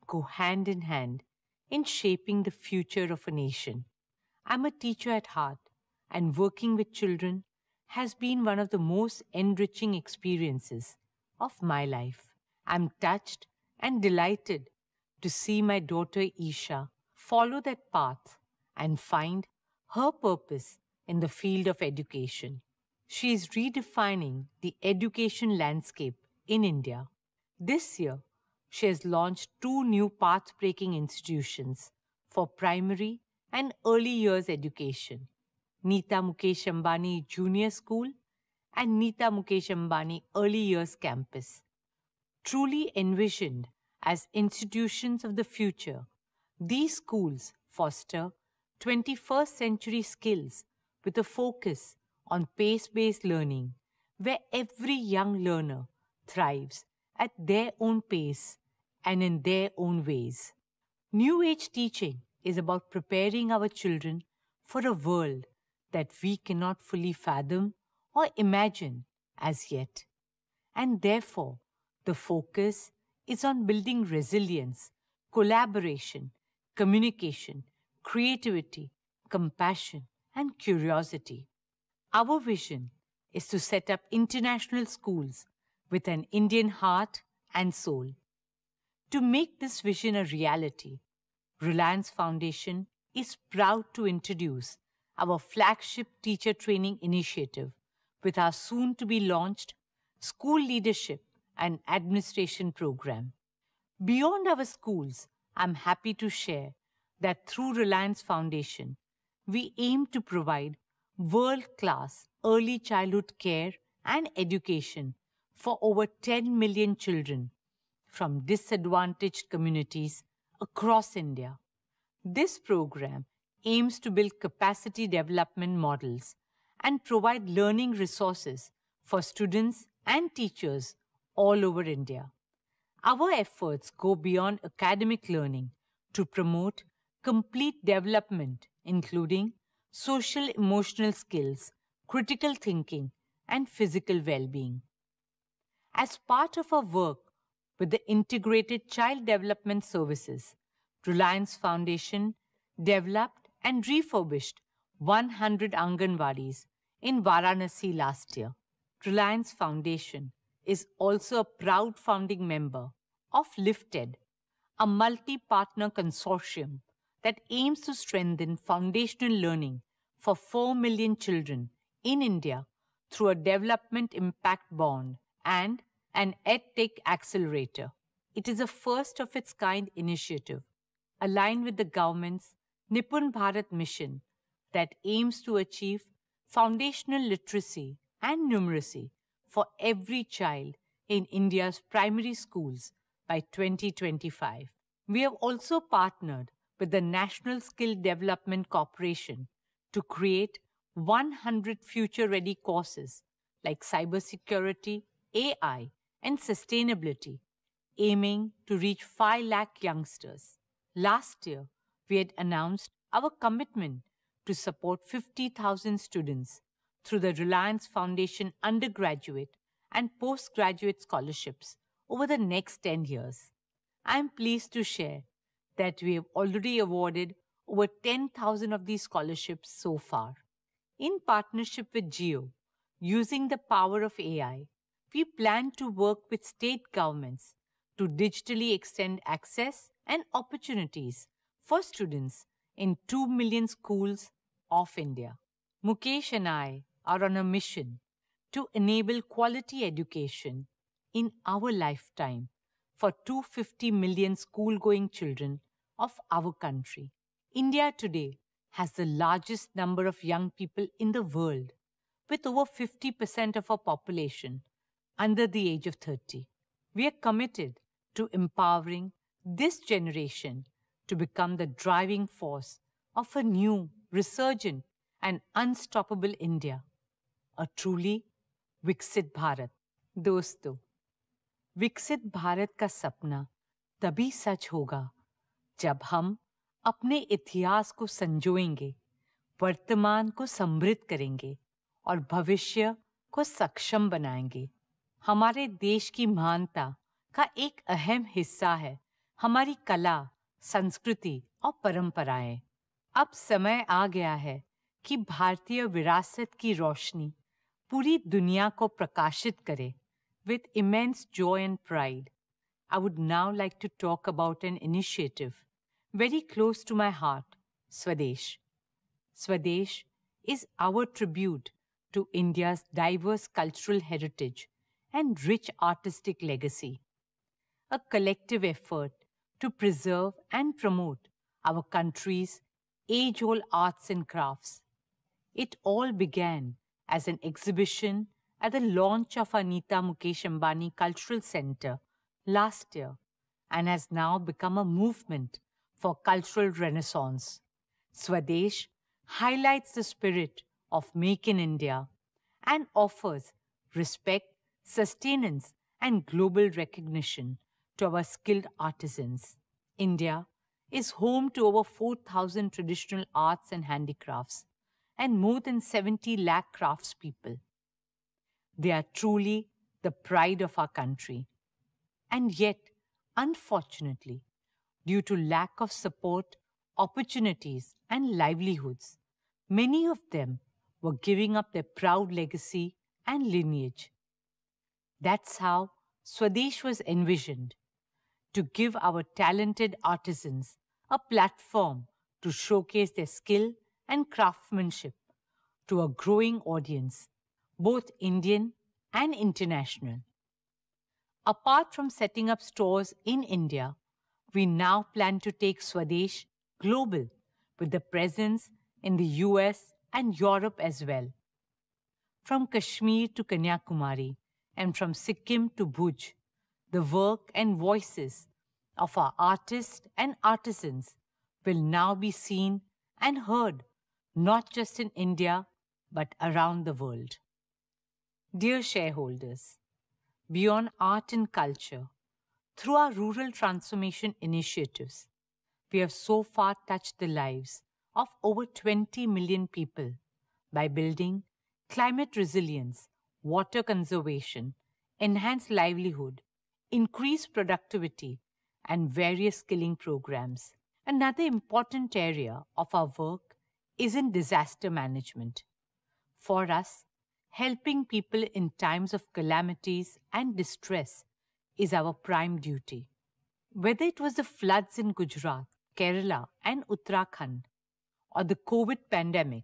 Speaker 5: go hand in hand in shaping the future of a nation. I'm a teacher at heart, and working with children has been one of the most enriching experiences of my life. I'm touched and delighted to see my daughter Isha follow that path and find her purpose in the field of education. She is redefining the education landscape in India. This year, she has launched 2 new path-breaking institutions for primary and early years education, Nita Mukesh Ambani Junior School and Nita Mukesh Ambani Early Years Campus. Truly envisioned as institutions of the future, these schools foster 21st century skills with a focus on pace-based learning, where every young learner thrives at their own pace and in their own ways. New Age teaching is about preparing our children for a world that we cannot fully fathom or imagine as yet. And therefore, the focus is on building resilience, collaboration, communication, creativity, compassion, and curiosity. Our vision is to set up international schools with an Indian heart and soul. To make this vision a reality, Reliance Foundation is proud to introduce our flagship teacher training initiative with our soon-to-be launched School Leadership and Administration program. Beyond our schools, I'm happy to share that through Reliance Foundation, we aim to provide world-class early childhood care and education for over 10 million children from disadvantaged communities across India. This program aims to build capacity development models and provide learning resources for students and teachers all over India. Our efforts go beyond academic learning to promote complete development, including social emotional skills, critical thinking, and physical well-being. As part of our work with the Integrated Child Development Services, Reliance Foundation developed and refurbished 100 Anganwadis in Varanasi last year. Reliance Foundation is also a proud founding member of LIFTED, a multi-partner consortium that aims to strengthen foundational learning for 4 million children in India through a development impact bond and an EdTech accelerator. It is a first-of-its-kind initiative aligned with the government's Nipun Bharat mission that aims to achieve foundational literacy and numeracy for every child in India's primary schools by 2025. We have also partnered with the National Skill Development Corporation to create 100 future-ready courses like cybersecurity, AI, and sustainability, aiming to reach 5 lakh youngsters. Last year, we had announced our commitment to support 50,000 students through the Reliance Foundation undergraduate and postgraduate scholarships over the next 10 years. I am pleased to share that we have already awarded over 10,000 of these scholarships so far. In partnership with Jio, using the power of AI, we plan to work with state governments to digitally extend access and opportunities for students in 2 million schools of India. Mukesh and I are on a mission to enable quality education in our lifetime for 250 million school-going children of our country. India today has the largest number of young people in the world, with over 50% of our population under the age of 30. We are committed to empowering this generation to become the driving force of a new, resurgent, and unstoppable India, a truly Viksit Bharat. दोस्तों, विकसित भारत का सपना तभी सच होगा जब हम अपने इतिहास को संजोएंगे, वर्तमान को समृद्ध करेंगे और भविष्य को सक्षम बनाएंगे। हमारे देश की महानता का एक अहम हिस्सा है हमारी कला, संस्कृति और परंपराएं। अब समय आ गया है कि भारतीय विरासत की रोशनी पूरी दुनिया को प्रकाशित करे। With immense joy and pride, I would now like to talk about an initiative very close to my heart, Swadesh. Swadesh is our tribute to India's diverse cultural heritage and rich artistic legacy, a collective effort to preserve and promote our country's age-old arts and crafts. It all began as an exhibition at the launch of our Mukesh Ambani Cultural Center last year and has now become a movement for cultural renaissance. Swadesh highlights the spirit of Make in India and offers respect, sustenance, and global recognition to our skilled artisans. India is home to over 4,000 traditional arts and handicrafts and more than 70 lakh craftspeople. They are truly the pride of our country. And yet, unfortunately, due to lack of support, opportunities, and livelihoods, many of them were giving up their proud legacy and lineage. That's how Swadesh was envisioned, to give our talented artisans a platform to showcase their skill and craftsmanship to a growing audience, both Indian and international. Apart from setting up stores in India, we now plan to take Swadesh global with the presence in the US and Europe as well. From Kashmir to Kanyakumari and from Sikkim to Bhuj, the work and voices of our artists and artisans will now be seen and heard not just in India but around the world. Dear shareholders, beyond art and culture, through our rural transformation initiatives, we have so far touched the lives of over 20 million people by building climate resilience, water conservation, enhanced livelihood, increased productivity, and various skilling programs. Another important area of our work is in disaster management. For us, helping people in times of calamities and distress is our prime duty. Whether it was the floods in Gujarat, Kerala, and Uttarakhand, or the COVID pandemic,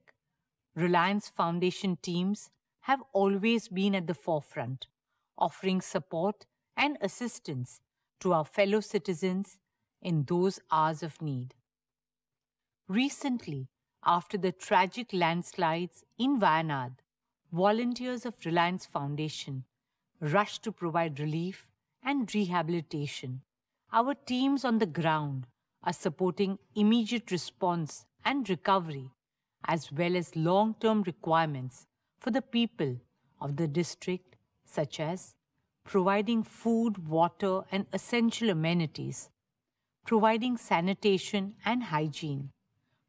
Speaker 5: Reliance Foundation teams have always been at the forefront, offering support and assistance to our fellow citizens in those hours of need. Recently, after the tragic landslides in Wayanad, volunteers of Reliance Foundation rushed to provide relief and rehabilitation our teams on the ground are supporting immediate response and recovery, as well as long-term requirements for the people of the district, such as providing food, water, and essential amenities, providing sanitation and hygiene,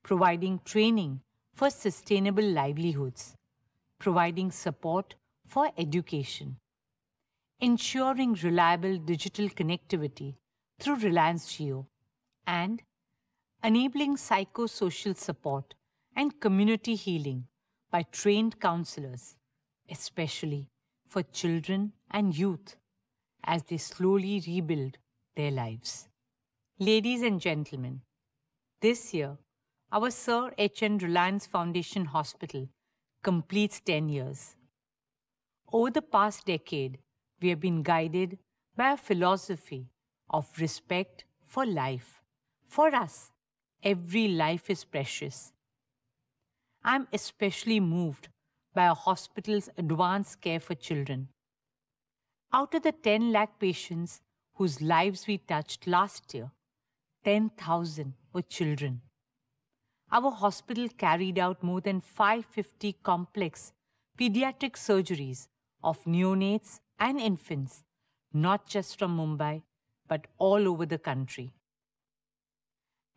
Speaker 5: providing training for sustainable livelihoods, providing support for education, ensuring reliable digital connectivity through Reliance Jio, and enabling psychosocial support and community healing by trained counselors, especially for children and youth as they slowly rebuild their lives. Ladies and gentlemen, this year, our Sir H.N. Reliance Foundation Hospital completes 10 years. Over the past decade, we have been guided by a philosophy of respect for life. For us, every life is precious. I'm especially moved by our hospital's advanced care for children. Out of the 10 lakh patients whose lives we touched last year, 10,000 were children. Our hospital carried out more than 550 complex pediatric surgeries of neonates and infants, not just from Mumbai, but all over the country.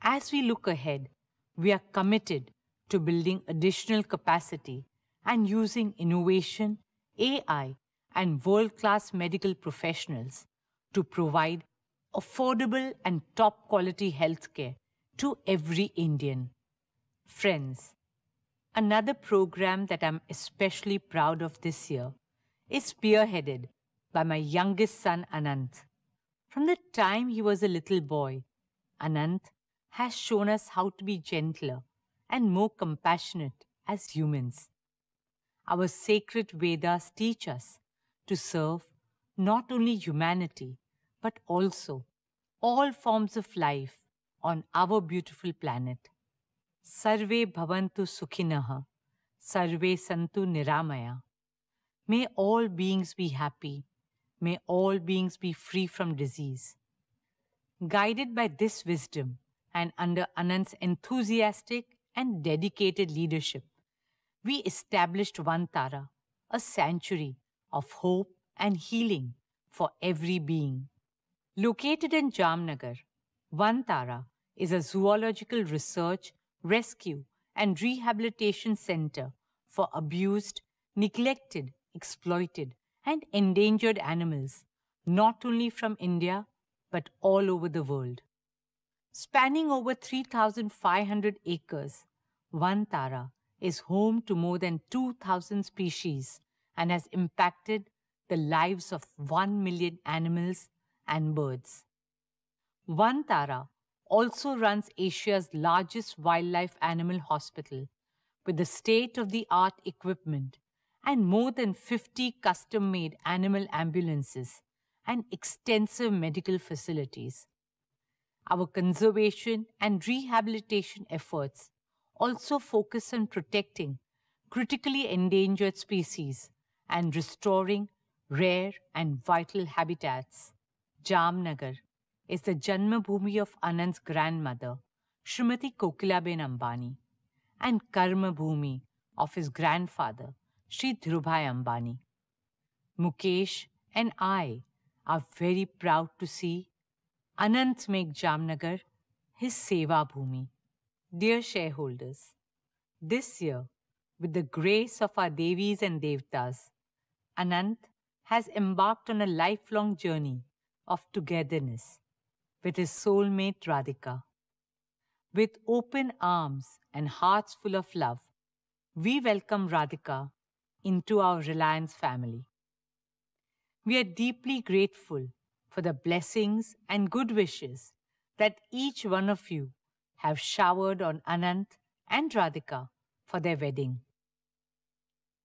Speaker 5: As we look ahead, we are committed to building additional capacity and using innovation, AI, and world-class medical professionals to provide affordable and top-quality healthcare to every Indian. Friends, another program that I'm especially proud of this year is spearheaded by my youngest son, Anant. From the time he was a little boy, Anant has shown us how to be gentler and more compassionate as humans. Our sacred Vedas teach us to serve not only humanity, but also all forms of life on our beautiful planet. Sarve bhavantu sukhinaha, sarve santu niramaya. May all beings be happy. May all beings be free from disease. Guided by this wisdom and under Anant's enthusiastic and dedicated leadership, we established Vantara, a sanctuary of hope and healing for every being. Located in Jamnagar, Vantara is a zoological research, rescue, and rehabilitation center for abused, neglected, exploited, and endangered animals, not only from India, but all over the world. Spanning over 3,500 acres, Vantara is home to more than 2,000 species and has impacted the lives of 1 million animals and birds. Vantara also runs Asia's largest wildlife animal hospital with the state-of-the-art equipment and more than 50 custom-made animal ambulances and extensive medical facilities. Our conservation and rehabilitation efforts also focus on protecting critically endangered species and restoring rare and vital habitats. Jamnagar is the Janmabhoomi of Anant's grandmother, Srimati Kokilaben Ambani, and Karmabhoomi of his grandfather, Shri Dhirubhai Ambani. Mukesh and I are very proud to see Anant make Jamnagar his Seva Bhoomi. Dear shareholders, this year, with the grace of our Devis and Devtas, Anant has embarked on a lifelong journey of togetherness with his soulmate Radhika. With open arms and hearts full of love, we welcome Radhika into our Reliance family. We are deeply grateful for the blessings and good wishes that each one of you have showered on Anant and Radhika for their wedding.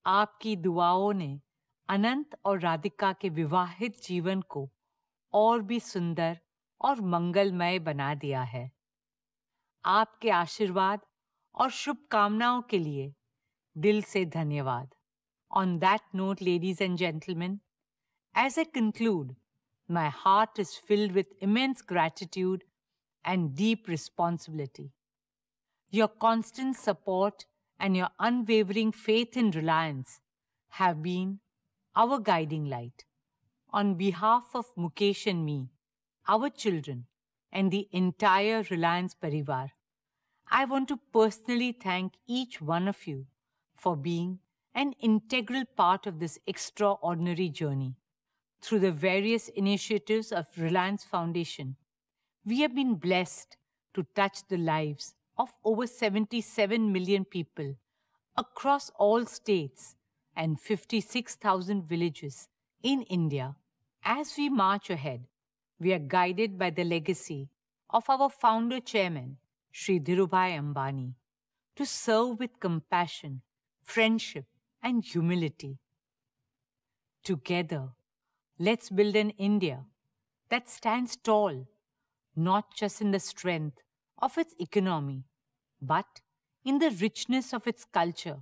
Speaker 5: आपकी दुआओं ने अनंत और राधिका के विवाहित जीवन को और भी सुंदर और मंगलमय बना दिया है। आपके आशीर्वाद और शुभकामनाओं के लिए दिल से धन्यवाद. On that note, ladies and gentlemen, as I conclude, my heart is filled with immense gratitude and deep responsibility. Your constant support and your unwavering faith in Reliance have been our guiding light. On behalf of Mukesh and me, our children, and the entire Reliance Parivar, I want to personally thank each one of you for being an integral part of this extraordinary journey. Through the various initiatives of Reliance Foundation, we have been blessed to touch the lives of over 77 million people across all states and 56,000 villages in India. As we march ahead, we are guided by the legacy of our founder chairman, Shri Dhirubhai Ambani, to serve with compassion, friendship, and humility. Together, let's build an India that stands tall, not just in the strength of its economy, but in the richness of its culture,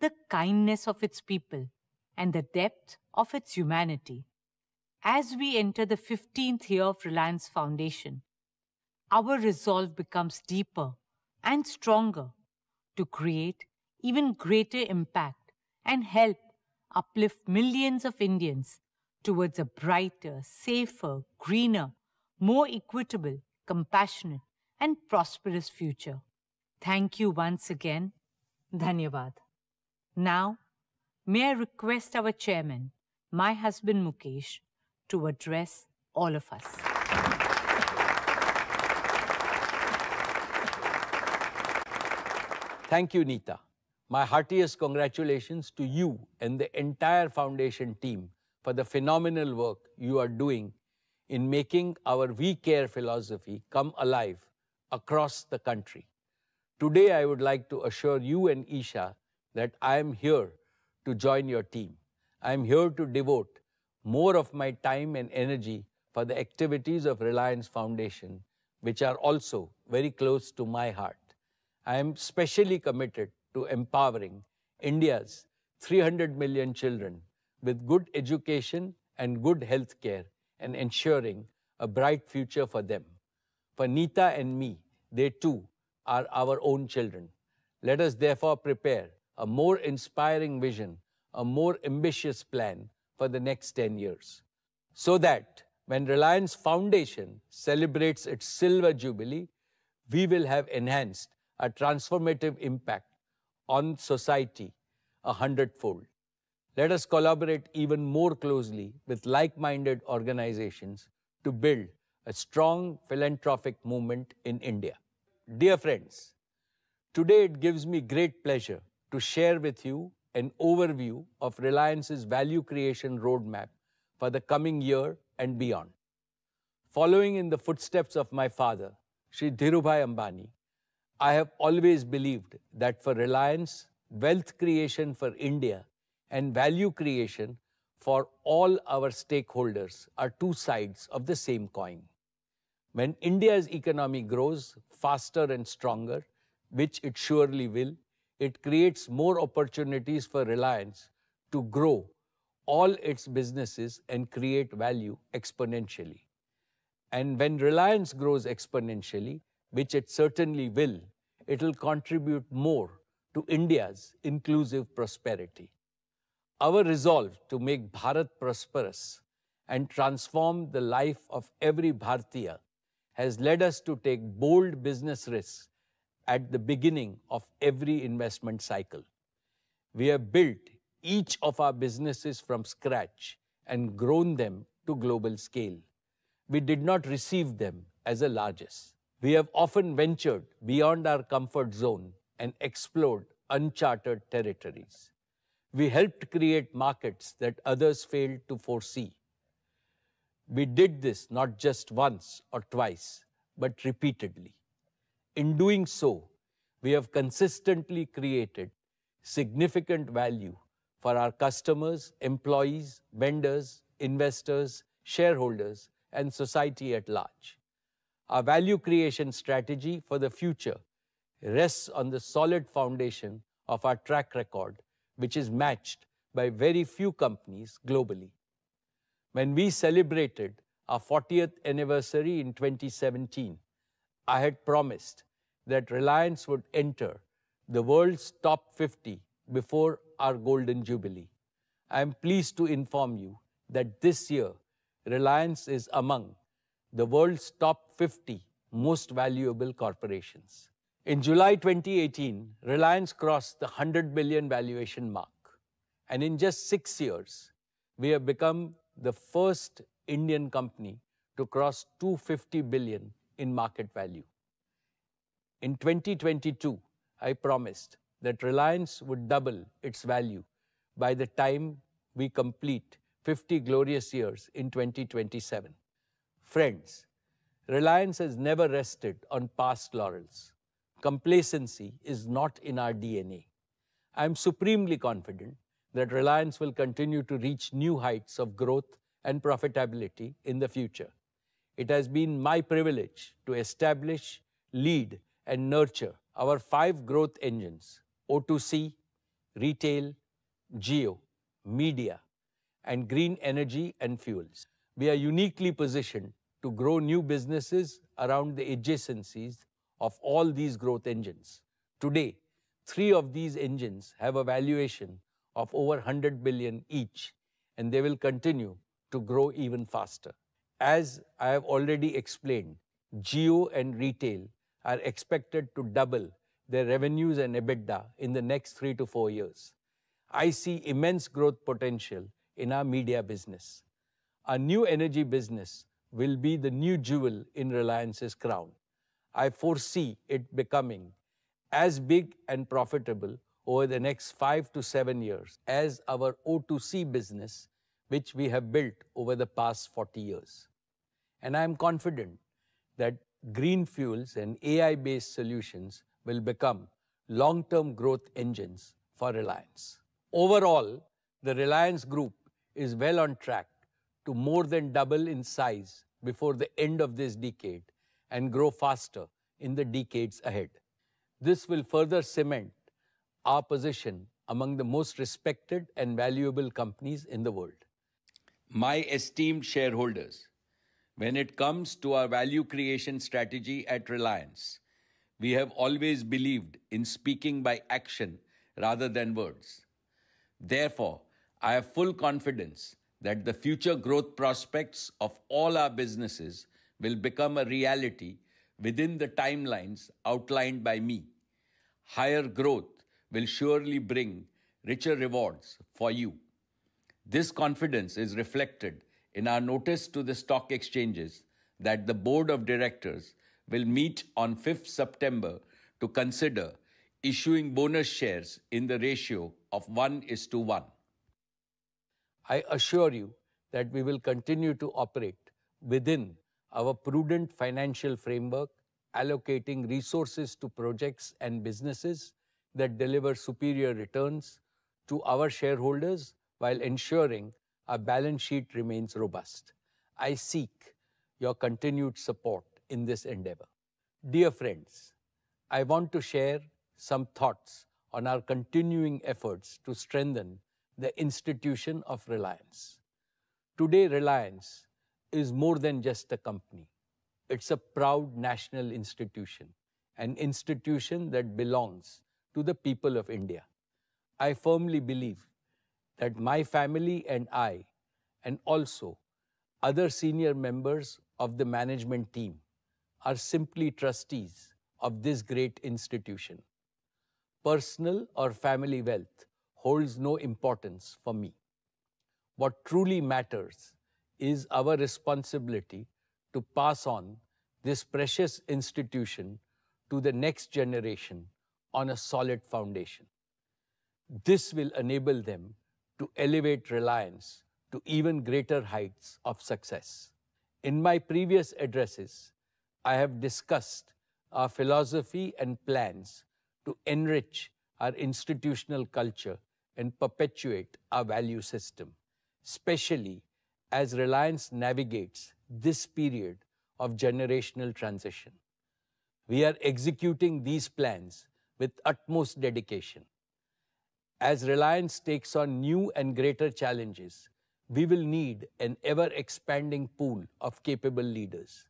Speaker 5: the kindness of its people, and the depth of its humanity. As we enter the 15th year of Reliance Foundation, our resolve becomes deeper and stronger to create even greater impact and help uplift millions of Indians towards a brighter, safer, greener, more equitable, compassionate, and prosperous future. Thank you once again. Dhanyavad. Now, may I request our chairman, my husband Mukesh, to address all of us.
Speaker 1: Thank you, Neeta. My heartiest congratulations to you and the entire foundation team for the phenomenal work you are doing in making our We Care philosophy come alive across the country. Today, I would like to assure you and Isha that I am here to join your team. I am here to devote more of my time and energy for the activities of Reliance Foundation, which are also very close to my heart. I am specially committed to empowering India's 300 million children with good education and good health care and ensuring a bright future for them. For Neeta and me, they too are our own children. Let us therefore prepare a more inspiring vision, a more ambitious plan for the next 10 years, so that when Reliance Foundation celebrates its silver jubilee, we will have enhanced a transformative impact on society 100-fold. Let us collaborate even more closely with like-minded organizations to build a strong philanthropic movement in India. Dear friends, today it gives me great pleasure to share with you an overview of Reliance's value creation roadmap for the coming year and beyond. Following in the footsteps of my father, Shri Dhirubhai Ambani, I have always believed that for Reliance, wealth creation for India and value creation for all our stakeholders are two sides of the same coin. When India's economy grows faster and stronger, which it surely will, it creates more opportunities for Reliance to grow all its businesses and create value exponentially. And when Reliance grows exponentially, which it certainly will, it will contribute more to India's inclusive prosperity. Our resolve to make Bharat prosperous and transform the life of every Bharatiya has led us to take bold business risks at the beginning of every investment cycle. We have built each of our businesses from scratch and grown them to global scale. We did not receive them as a largesse. We have often ventured beyond our comfort zone and explored uncharted territories. We helped create markets that others failed to foresee. We did this not just once or twice, but repeatedly. In doing so, we have consistently created significant value for our customers, employees, vendors, investors, shareholders, and society at large. Our value creation strategy for the future rests on the solid foundation of our track record, which is matched by very few companies globally. When we celebrated our 40th anniversary in 2017, I had promised that Reliance would enter the world's top 50 before our Golden Jubilee. I am pleased to inform you that this year, Reliance is among the world's top 50 most valuable corporations. In July 2018, Reliance crossed the 100 billion valuation mark. And in just 6 years, we have become the first Indian company to cross 250 billion in market value. In 2022, I promised that Reliance would double its value by the time we complete 50 glorious years in 2027. Friends, Reliance has never rested on past laurels. Complacency is not in our DNA. I am supremely confident that Reliance will continue to reach new heights of growth and profitability in the future. It has been my privilege to establish, lead, and nurture our 5 growth engines: O2C, retail, geo, media, and green energy and fuels. We are uniquely positioned to grow new businesses around the adjacencies of all these growth engines. Today, 3 of these engines have a valuation of over 100 billion each, and they will continue to grow even faster. As I have already explained, geo and retail are expected to double their revenues and EBITDA in the next 3 to 4 years. I see immense growth potential in our media business. Our new energy business will be the new jewel in Reliance's crown. I foresee it becoming as big and profitable over the next 5 to 7 years as our O2C business, which we have built over the past 40 years. And I am confident that green fuels and AI-based solutions will become long-term growth engines for Reliance. Overall, the Reliance Group is well on track to more than double in size before the end of this decade and grow faster in the decades ahead. This will further cement our position among the most respected and valuable companies in the world. My esteemed shareholders, when it comes to our value creation strategy at Reliance, we have always believed in speaking by action rather than words. Therefore, I have full confidence that the future growth prospects of all our businesses will become a reality within the timelines outlined by me. Higher growth will surely bring richer rewards for you. This confidence is reflected in our notice to the stock exchanges that the Board of Directors will meet on 5th September to consider issuing bonus shares in the ratio of 1:1. I assure you that we will continue to operate within our prudent financial framework, allocating resources to projects and businesses that deliver superior returns to our shareholders while ensuring our balance sheet remains robust. I seek your continued support in this endeavor. Dear friends, I want to share some thoughts on our continuing efforts to strengthen the institution of Reliance. Today, Reliance is more than just a company. It's a proud national institution, an institution that belongs to the people of India. I firmly believe that my family and I, and also other senior members of the management team, are simply trustees of this great institution. Personal or family wealth holds no importance for me. What truly matters is our responsibility to pass on this precious institution to the next generation on a solid foundation. This will enable them to elevate Reliance to even greater heights of success. In my previous addresses, I have discussed our philosophy and plans to enrich our institutional culture and perpetuate our value system, especially as Reliance navigates this period of generational transition. We are executing these plans with utmost dedication. As Reliance takes on new and greater challenges, we will need an ever-expanding pool of capable leaders.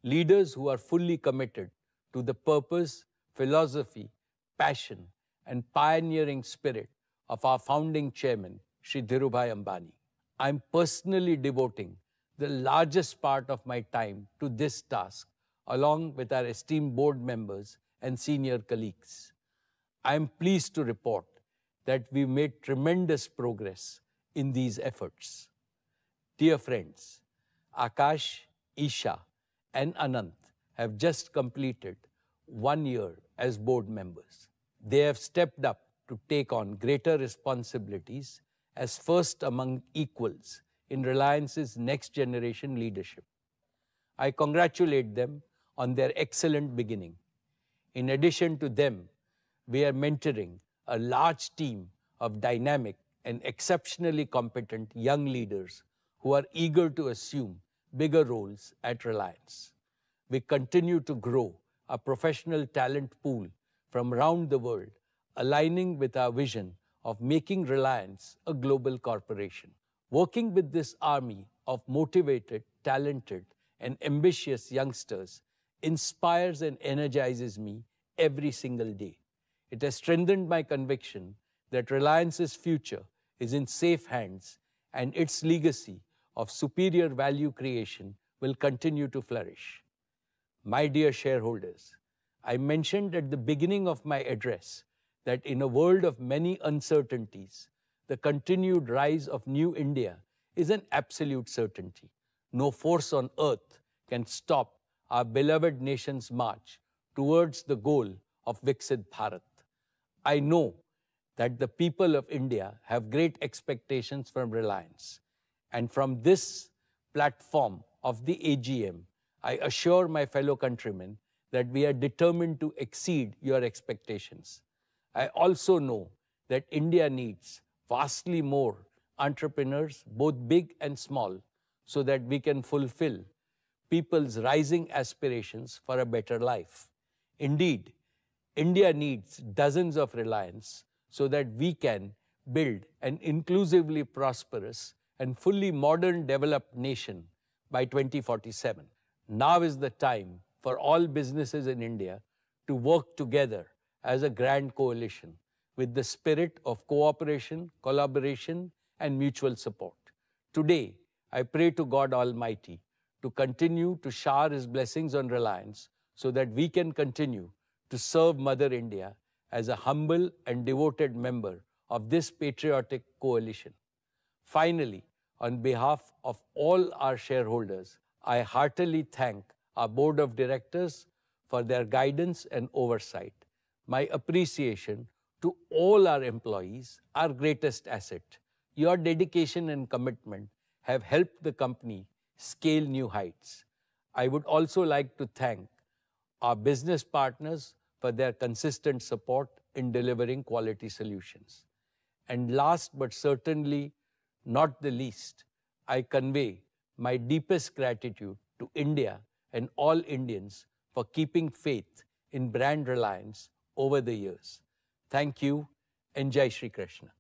Speaker 1: Leaders who are fully committed to the purpose, philosophy, passion, and pioneering spirit of our founding chairman, Shri Dhirubhai Ambani. I'm personally devoting the largest part of my time to this task, along with our esteemed board members and senior colleagues. I am pleased to report that we made tremendous progress in these efforts. Dear friends, Akash, Isha, and Anant have just completed 1 year as board members. They have stepped up to take on greater responsibilities as first among equals in Reliance's next generation leadership. I congratulate them on their excellent beginning. In addition to them, we are mentoring a large team of dynamic and exceptionally competent young leaders who are eager to assume bigger roles at Reliance. We continue to grow a professional talent pool from around the world, aligning with our vision of making Reliance a global corporation. Working with this army of motivated, talented, and ambitious youngsters inspires and energizes me every single day. It has strengthened my conviction that Reliance's future is in safe hands and its legacy of superior value creation will continue to flourish. My dear shareholders, I mentioned at the beginning of my address that in a world of many uncertainties, the continued rise of New India is an absolute certainty. No force on earth can stop our beloved nation's march towards the goal of Viksit Bharat. I know that the people of India have great expectations from Reliance. And from this platform of the AGM, I assure my fellow countrymen that we are determined to exceed your expectations. I also know that India needs vastly more entrepreneurs, both big and small, so that we can fulfill people's rising aspirations for a better life. Indeed, India needs dozens of Reliance so that we can build an inclusively prosperous and fully modern developed nation by 2047. Now is the time for all businesses in India to work together as a grand coalition with the spirit of cooperation, collaboration, and mutual support. Today, I pray to God Almighty to continue to shower His blessings on Reliance so that we can continue to serve Mother India as a humble and devoted member of this patriotic coalition. Finally, on behalf of all our shareholders, I heartily thank our Board of Directors for their guidance and oversight. My appreciation to all our employees, our greatest asset. Your dedication and commitment have helped the company scale new heights. I would also like to thank our business partners for their consistent support in delivering quality solutions. And last but certainly not the least, I convey my deepest gratitude to India and all Indians for keeping faith in brand Reliance over the years. Thank you and Jai Shri Krishna.